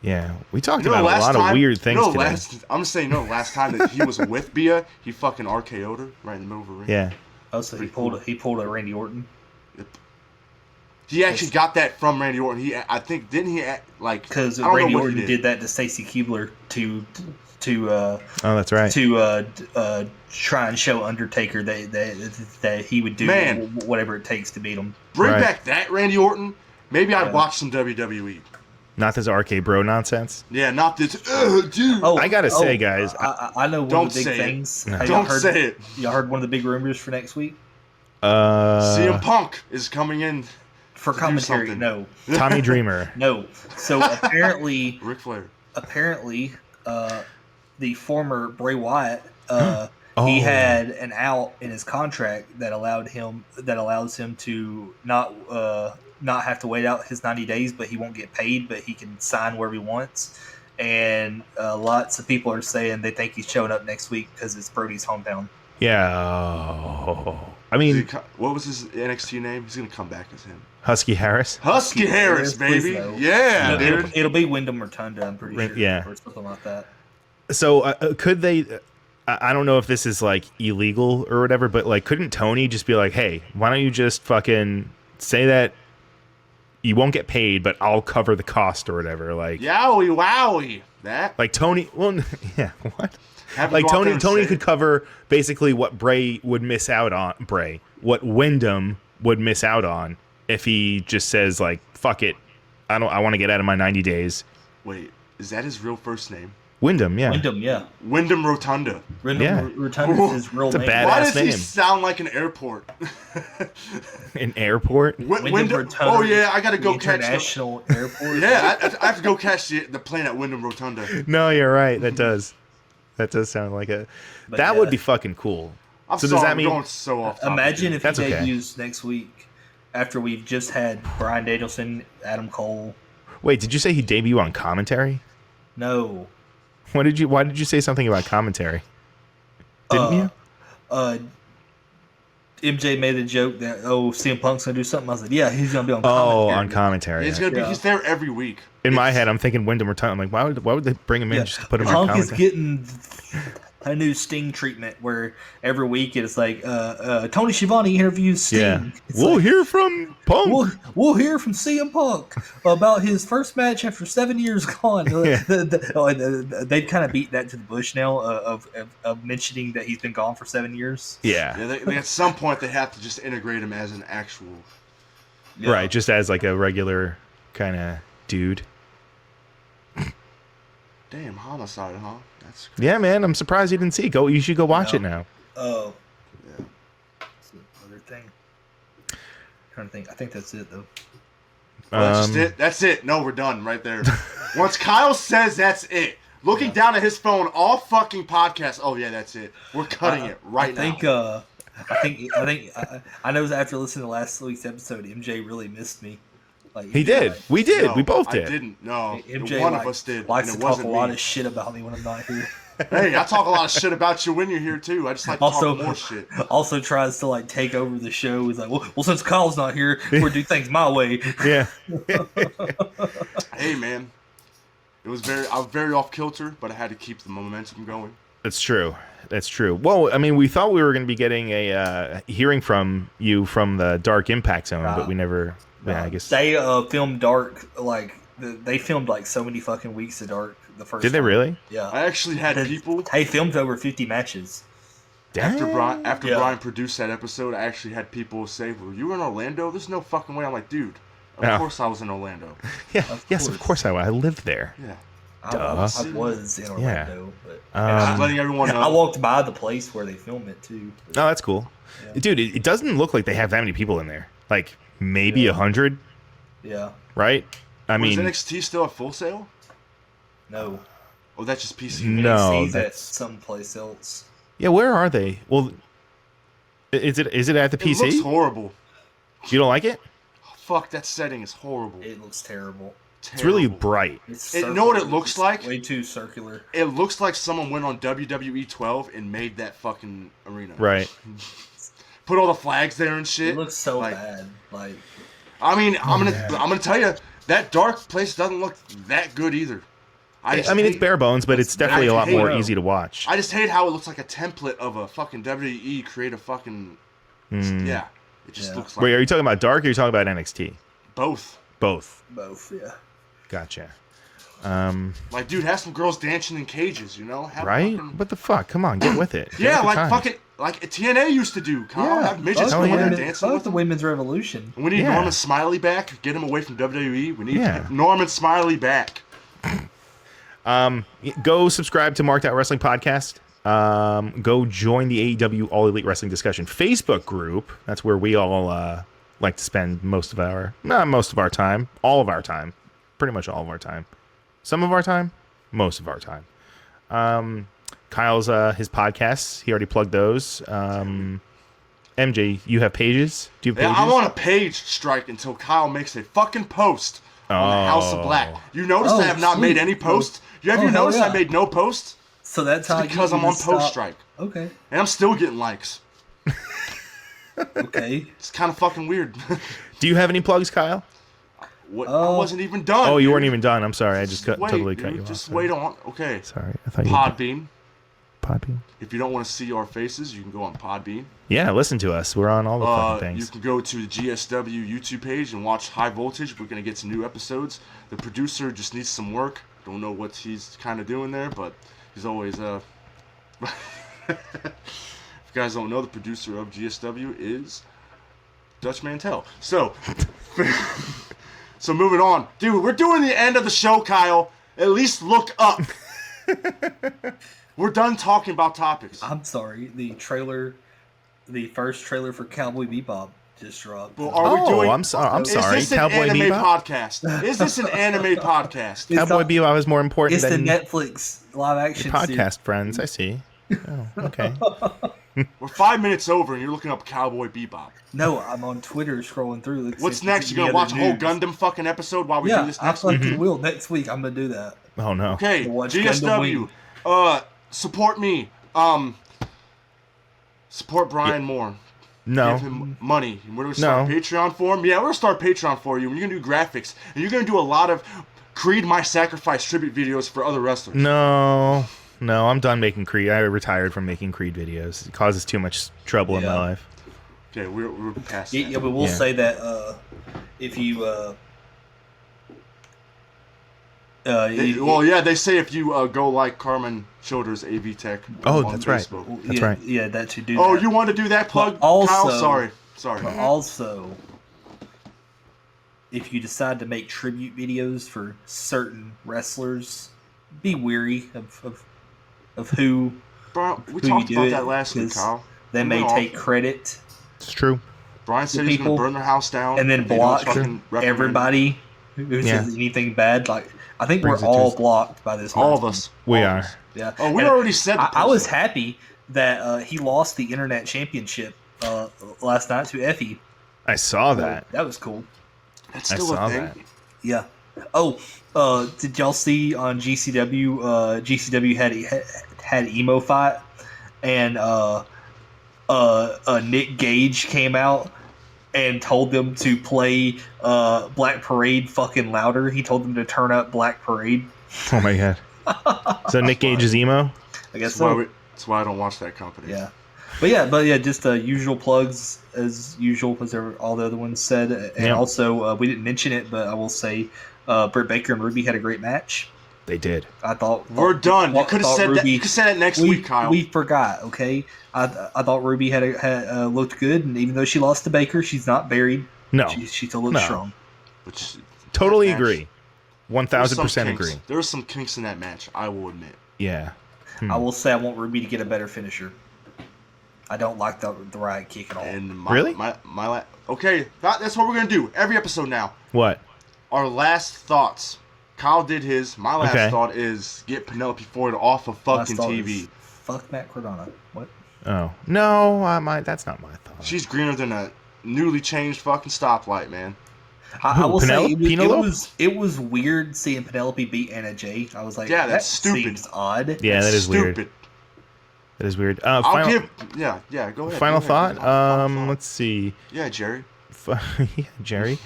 G: Yeah, we talked
F: You know,
G: about a
F: last
G: lot
F: time,
G: of weird things
F: you know,
G: today.
F: I'm just saying, last time that he was with Bia, he fucking RKO'd her right in the middle of the ring.
G: Yeah.
H: Oh, so he pulled a Randy Orton.
F: He actually got that from Randy Orton. I think didn't he like
H: Because
F: I don't know
H: Randy
F: what he
H: Orton did that to Stacy Keibler to
G: Oh, that's right.
H: try and show Undertaker that he would do
F: Man.
H: whatever it takes to beat him.
F: Bring
G: Right.
F: back that Randy Orton. Maybe I'd
H: Yeah.
F: watch some WWE.
G: Not this RK bro nonsense.
F: Yeah, not this. Dude.
H: Oh,
G: I gotta say, guys,
H: I know one
F: Don't
H: of the big
F: say it.
H: things.
G: No.
H: Have y'all
F: Don't
H: heard-
F: say it.
H: Y'all heard one of the big rumors for next week
F: CM Punk is coming in.
H: for
F: do
H: commentary?
F: something.
H: No,
G: Tommy Dreamer.
H: no. So apparently,
F: Ric Flair.
H: the former Bray Wyatt
G: Oh
H: He had an out in his contract that allows him to not have to wait out his 90 days, but he won't get paid, but he can sign wherever he wants. And lots of people are saying they think he's showing up next week because it's Brody's hometown.
G: Yeah. I mean,
F: what was his NXT name? He's gonna come back as him.
G: Husky Harris.
F: Husky Harris, baby. Yeah, dude.
H: It'll be Wyndham Rotunda, I'm pretty sure.
G: Yeah.
H: Or something like that.
G: So could they? I don't know if this is like illegal or whatever, but like, couldn't Tony just be like, "Hey, why don't you just fucking say that you won't get paid, but I'll cover the cost or whatever." Like,
F: yowie wowie. That
G: like Tony. Well, yeah. What?
F: Have
G: Like Tony could cover basically what Bray would miss out on. What Wyndham would miss out on if he just says like, "Fuck it, I want to get out of my 90 days."
F: Wait, is that his real first name?
G: Wyndham, yeah.
F: Wyndham Rotunda.
H: Rotunda is his real
G: It's a
H: name.
G: badass
F: Why does he
G: name.
F: sound like an airport?
G: An airport?
F: Wyndham.
H: Rotunda,
F: Oh yeah, I gotta go catch
H: International Airport.
F: Yeah, I have to go catch the plane at Wyndham Rotunda.
G: No, you're right. That does sound like a.
H: But
G: that
H: yeah.
G: would be fucking cool.
F: I'm
G: So
F: sorry,
G: does that
F: I'm
G: mean?
F: going so off topic.
H: Imagine if he
G: That's okay.
H: debuts next week after we've just had Bryan Danielson, Adam Cole.
G: Wait, did you say he debuted on commentary?
H: No.
G: Why did you say something about commentary? Didn't you?
H: MJ made a joke that CM Punk's gonna do something. I was like, yeah, he's gonna be on commentary.
G: Oh, on commentary.
F: He's gonna be. He's there every week.
G: In my head, I'm thinking Wyndham Rotunda. I'm like, why would they bring him in just to put him on
H: Punk
G: commentary?
H: is getting a new Sting treatment where every week it's like Tony Schiavone interviews Sting.
G: Yeah,
H: It's
G: we'll
H: like,
G: hear from Punk.
H: We'll hear from CM Punk about his first match after 7 years gone.
G: Yeah.
H: They've kind of beat that to the bush now of mentioning that he's been gone for 7 years.
G: Yeah,
F: They, at some point, they have to just integrate him as an actual.
H: Yeah.
G: right. Just as like a regular kind of dude.
F: Damn, homicide, huh? That's crazy.
G: Yeah, man. I'm surprised you didn't see it. You should go watch it now.
H: Oh. Yeah. That's another thing. Trying to think. I think that's it, though.
F: Well, that's just it. That's it. No, we're done right there. Once Kyle says that's it, looking down at his phone all fucking podcast. Oh yeah, that's it. We're cutting it right now.
H: I know after listening to last week's episode, MJ really missed me. Like
G: He did. We did.
F: No,
G: we both did.
F: I didn't. No,
H: MJ
F: one of us did.
H: likes
F: and
H: to
F: it
H: talk
F: wasn't
H: a lot
F: me.
H: of shit about me when I'm not here.
F: Hey, I talk a lot of shit about you when you're here too. I just like to
H: Also,
F: talk more shit.
H: also tries to like take over the show. He's like, well, since Kyle's not here, we'll do things my way.
G: Yeah.
F: Hey man, I was very off kilter, but I had to keep the momentum going.
G: That's true. That's true. Well, I mean, we thought we were going to be getting a hearing from you from the Dark Impact Zone, but we never. Yeah, I guess
H: They filmed Dark they filmed like so many fucking weeks of Dark the first.
G: Did they
H: time.
G: really?
H: Yeah.
F: I actually had people
H: They filmed over 50 matches.
F: after
H: Yeah.
F: Brian produced that episode. I actually had people say, "Well, you were in Orlando? There's no fucking way." I'm like, dude, of course I was in Orlando.
G: Yeah. Yes, of course I was. I lived there.
F: Yeah.
H: I was in Orlando, but
F: Just letting everyone know.
H: I walked by the place where they filmed it too.
G: Oh, that's cool, dude. It doesn't look like they have that many people in there. Like maybe 100,
H: Yeah.
G: right? I
F: Was
G: mean,
F: NXT still at Full Sail?
H: No.
F: Oh, that's just PC.
G: No,
H: NXT's at
G: that's
H: someplace else.
G: yeah. Where are they? Well, is it at the
F: It
G: PC?
F: looks horrible.
G: You don't like it?
F: Oh, fuck, that setting is horrible.
H: It looks terrible.
G: It's really
F: Terrible.
G: bright.
H: It's
F: You know what it
H: circular.
F: looks
H: It's
F: like?
H: Way too circular.
F: It looks like someone went on WWE 12 and made that fucking arena.
G: Right.
F: Put all the flags there and shit.
H: It looks so
F: Like,
H: bad. Like
F: I mean, I'm gonna tell you that Dark place doesn't look that good either.
G: I mean, it's bare bones, but it's definitely a lot
F: hate
G: more
F: it.
G: easy to watch.
F: I just hate how it looks like a template of a fucking WWE creative fucking. Yeah, it just looks like
G: Wait, are you talking about Dark or are you talking about NXT?
F: both.
G: Both.
H: both, yeah.
G: Gotcha.
F: Like, dude, have some girls dancing in cages, you know? Have
G: Right?
F: fucking-
G: What the fuck? Come on, get with it. Get
F: yeah,
G: with the
F: like
G: times.
F: fucking like TNA used to do. Come on, have midgets
G: Hell
F: go in there
G: yeah.
F: dancing
H: Fuck
F: with
H: the
F: them.
H: women's revolution.
F: We need
G: Yeah.
F: Norman Smiley back. Get him away from WWE. We need
G: Yeah.
F: Norman Smiley back.
G: Go subscribe to Marked Out Wrestling Podcast. Go join the AEW All Elite Wrestling Discussion Facebook group. That's where we all like to spend most of our time, all of our time, pretty much all of our time. Some of our time, most of our time. Kyle's his podcasts. He already plugged those. MJ, you have pages? Do you have pages?
F: Yeah, I'm on a page strike until Kyle makes a fucking post on the House of Black. You notice I have not made any posts? Have you noticed I made no posts?
H: So that's how
F: because I'm on post strike.
H: Okay.
F: And I'm still getting likes.
H: Okay.
F: It's kind of fucking weird.
G: Do you have any plugs, Kyle?
F: I wasn't even done.
G: Oh, you
F: dude.
G: weren't even done. I'm sorry. I just totally cut you off.
F: Just wait on. Okay.
G: Sorry. I thought
F: Podbean.
G: Podbean.
F: If you don't want to see our faces, you can go on Podbean.
G: Yeah, listen to us. We're on all the fucking things.
F: You can go to the GSW YouTube page and watch High Voltage. We're going to get some new episodes. The producer just needs some work. Don't know what he's kind of doing there, but he's always... If you guys don't know, the producer of GSW is Dutch Mantel. So, so moving on. Dude, we're doing the end of the show, Kyle. At least look up. We're done talking about topics.
H: I'm sorry. The first trailer for Cowboy Bebop just dropped.
F: Well, are we doing?
G: I'm sorry.
F: Is this an
G: Cowboy
F: anime
G: Bebop?
F: podcast? Is this an anime podcast?
G: Cowboy Bebop is more important
H: It's the
G: than
H: Netflix live action
G: podcast
H: series.
G: friends. I see. Oh, okay.
F: We're 5 minutes over, and you're looking up Cowboy Bebop.
H: No, I'm on Twitter scrolling through.
F: What's next? You gonna watch a whole Gundam fucking episode while we do this next
H: I
F: week?
H: fucking will. Next week, I'm gonna do that.
G: Oh no.
F: Okay,
H: Watch
F: GSW. Support me. Support Brian more.
G: No.
F: Give him money. We're gonna start Patreon for him. Yeah, we're gonna start Patreon for you. And you're gonna do graphics, and you're gonna do a lot of Creed My Sacrifice tribute videos for other wrestlers.
G: No, I'm done making Creed. I retired from making Creed videos. It causes too much trouble in my life.
F: Okay, we're past that.
H: Yeah, but we'll say that if you
F: they say if you go like Carmen Childers AV Tech.
G: Oh, that's right.
F: Facebook.
G: That's right.
H: Yeah, that should do.
F: Oh,
H: that.
F: you want to do that plug,
H: also,
F: Kyle? Sorry.
H: But also, if you decide to make tribute videos for certain wrestlers, be wary of who.
F: Bro, we
H: who
F: talked
H: you do
F: about
H: it,
F: that last week,
H: 'cause
F: Kyle.
H: They may take credit.
G: It's true.
F: Brian said he's going to burn their house down
H: and then block
F: everybody
H: who says anything bad. Like I think
G: Brings
H: we're
G: it to
H: all
G: us.
H: blocked by this.
F: All of us.
G: We are.
H: Yeah.
F: Oh, we
H: And
F: already said.
H: I was happy that he lost the internet championship last night to Effie.
G: I saw that.
H: That was cool.
F: That's
G: I
F: still
G: saw
F: a thing.
G: that.
H: Yeah. Oh, did y'all see on GCW? GCW had emo fight, and Nick Gage came out and told them to play Black Parade fucking louder. He told them to turn up Black Parade.
G: Oh my god. So Nick Gage is emo?
H: I guess
F: That's why I don't watch that company.
H: Yeah. But yeah, just usual plugs as usual, as all the other ones said. And also, we didn't mention it, but I will say Britt Baker and Ruby had a great match.
G: They did.
H: I thought
F: We're done. You could have said that. You could say that next week, Kyle.
H: We forgot. Okay, I thought Ruby had looked good, and even though she lost to Baker, she's not buried.
G: No,
H: she still looks strong.
F: Which,
G: totally
F: that match,
G: agree. 1000% agree.
F: There were some kinks in that match. I will admit.
G: Yeah.
H: I will say I want Ruby to get a better finisher. I don't like the riot kick at all.
F: And
G: Really?
F: Okay, that's what we're gonna do every episode now.
G: What?
F: Our last thoughts. Kyle did his. My last thought is get Penelope Ford off of fucking
H: Last thought
F: TV.
H: is, fuck Matt Cardona. What?
G: Oh no, that's not my thought.
F: She's greener than a newly changed fucking stoplight, man.
H: I will say
G: Penelope?
H: it was weird seeing Penelope beat Anna Jay. I was like,
F: Yeah, that's
H: that
F: stupid.
H: seems odd.
G: Yeah, that is
F: Stupid.
G: weird. That is weird.
F: I'll
G: Final,
F: give. Yeah. Go ahead.
G: final
F: go
G: thought.
F: ahead. Final thought.
G: Let's see.
F: Yeah, Jerry.
G: Yeah, Jerry.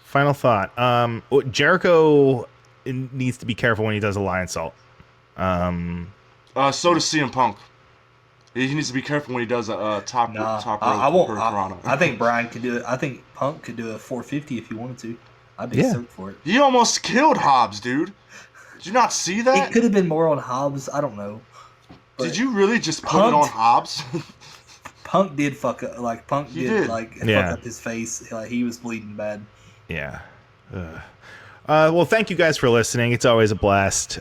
G: Final thought. Jericho needs to be careful when he does a lion salt.
F: So does CM Punk. He needs to be careful when he does a top rope.
H: I won't.
F: Hurricanrana.
H: I think Brian could do it. I think Punk could do a 450 if he wanted to. I'd be stoked for it.
F: He almost killed Hobbs, dude. Did you not see that?
H: It could have been more on Hobbs. I don't know.
F: Did you really just put it on Hobbs?
H: Punk did fuck up. Like Punk did like fuck
G: Yeah.
H: up his face. Like he was bleeding bad.
G: Yeah. Well, thank you guys for listening. It's always a blast.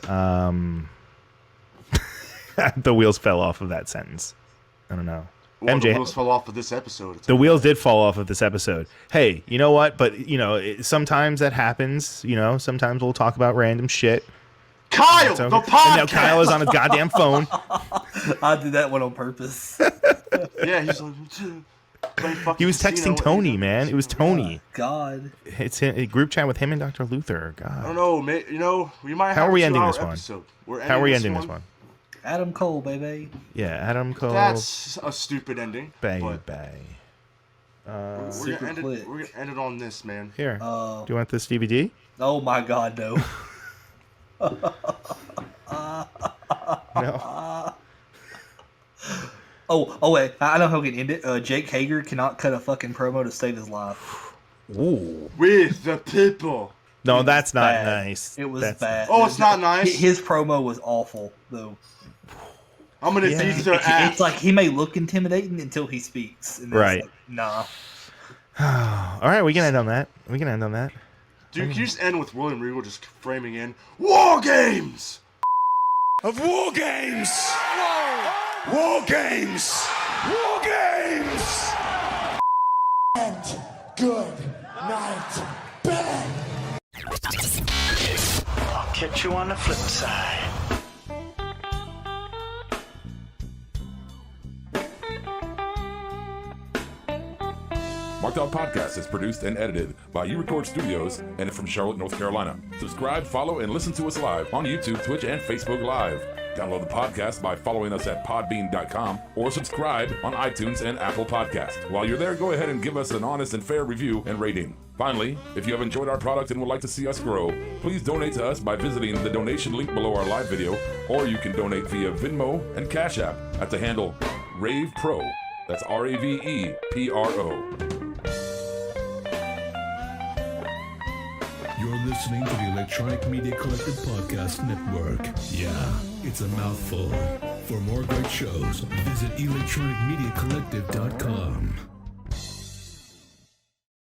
G: The wheels fell off of that sentence. I don't know.
F: Well,
G: MJ,
F: the wheels fell off of this episode.
G: the wheels did fall off of this episode. Hey, you know what? But, sometimes that happens. Sometimes we'll talk about random shit.
F: Kyle,
G: So-
F: the
G: and now
F: podcast.
G: Kyle is on his goddamn phone.
H: I did that one on purpose.
F: Yeah, he's like, playing fucking
G: He was
F: casino,
G: texting Tony,
F: AEW
G: man. It was
F: casino.
G: Tony.
H: God.
G: It's a group chat with him and Dr. Luther.
F: I
G: God.
F: don't know, mate. You know, we might have
G: How are we
F: a
G: ending
F: 2-hour
G: this one?
F: episode. We're
G: How are we ending this
F: one?
G: one?
H: Adam Cole, baby.
G: Yeah, Adam Cole.
F: That's a stupid ending.
G: Baby.
F: But we're
H: Super
F: gonna,
H: quick.
F: we're gonna end it on this, man.
G: Here. Do you want this DVD?
H: Oh my God, no.
G: No.
H: Oh wait, I know how we can end it. Jake Hager cannot cut a fucking promo to save his life.
G: Ooh.
F: With the people.
G: No, that's not
H: Bad.
G: nice.
H: It was
G: That's-
H: bad.
F: Oh, it's not nice?
H: His promo was awful, though.
F: I'm gonna
G: Yeah.
F: beat their ass.
H: It's like he may look intimidating until he speaks. And then
G: Right.
H: It's like, nah.
G: All right, we can end on that. We can end on that.
F: Dude, can you just end with William Regal just framing in War Games?
E: Of War Games! War Games! War Games!
I: Good night, Ben. I'll catch you on the flip side.
J: Marked Out Podcast is produced and edited by You Record Studios and from Charlotte, North Carolina. Subscribe, follow, and listen to us live on YouTube, Twitch, and Facebook Live. Download the podcast by following us at podbean.com or subscribe on iTunes and Apple Podcasts. While you're there, go ahead and give us an honest and fair review and rating. Finally, if you have enjoyed our product and would like to see us grow, please donate to us by visiting the donation link below our live video, or you can donate via Venmo and Cash App at the handle RavePro. That's RAVEPRO.
K: You're listening to the Electronic Media Collective Podcast Network. Yeah, it's a mouthful. For more great shows, visit electronicmediacollective.com.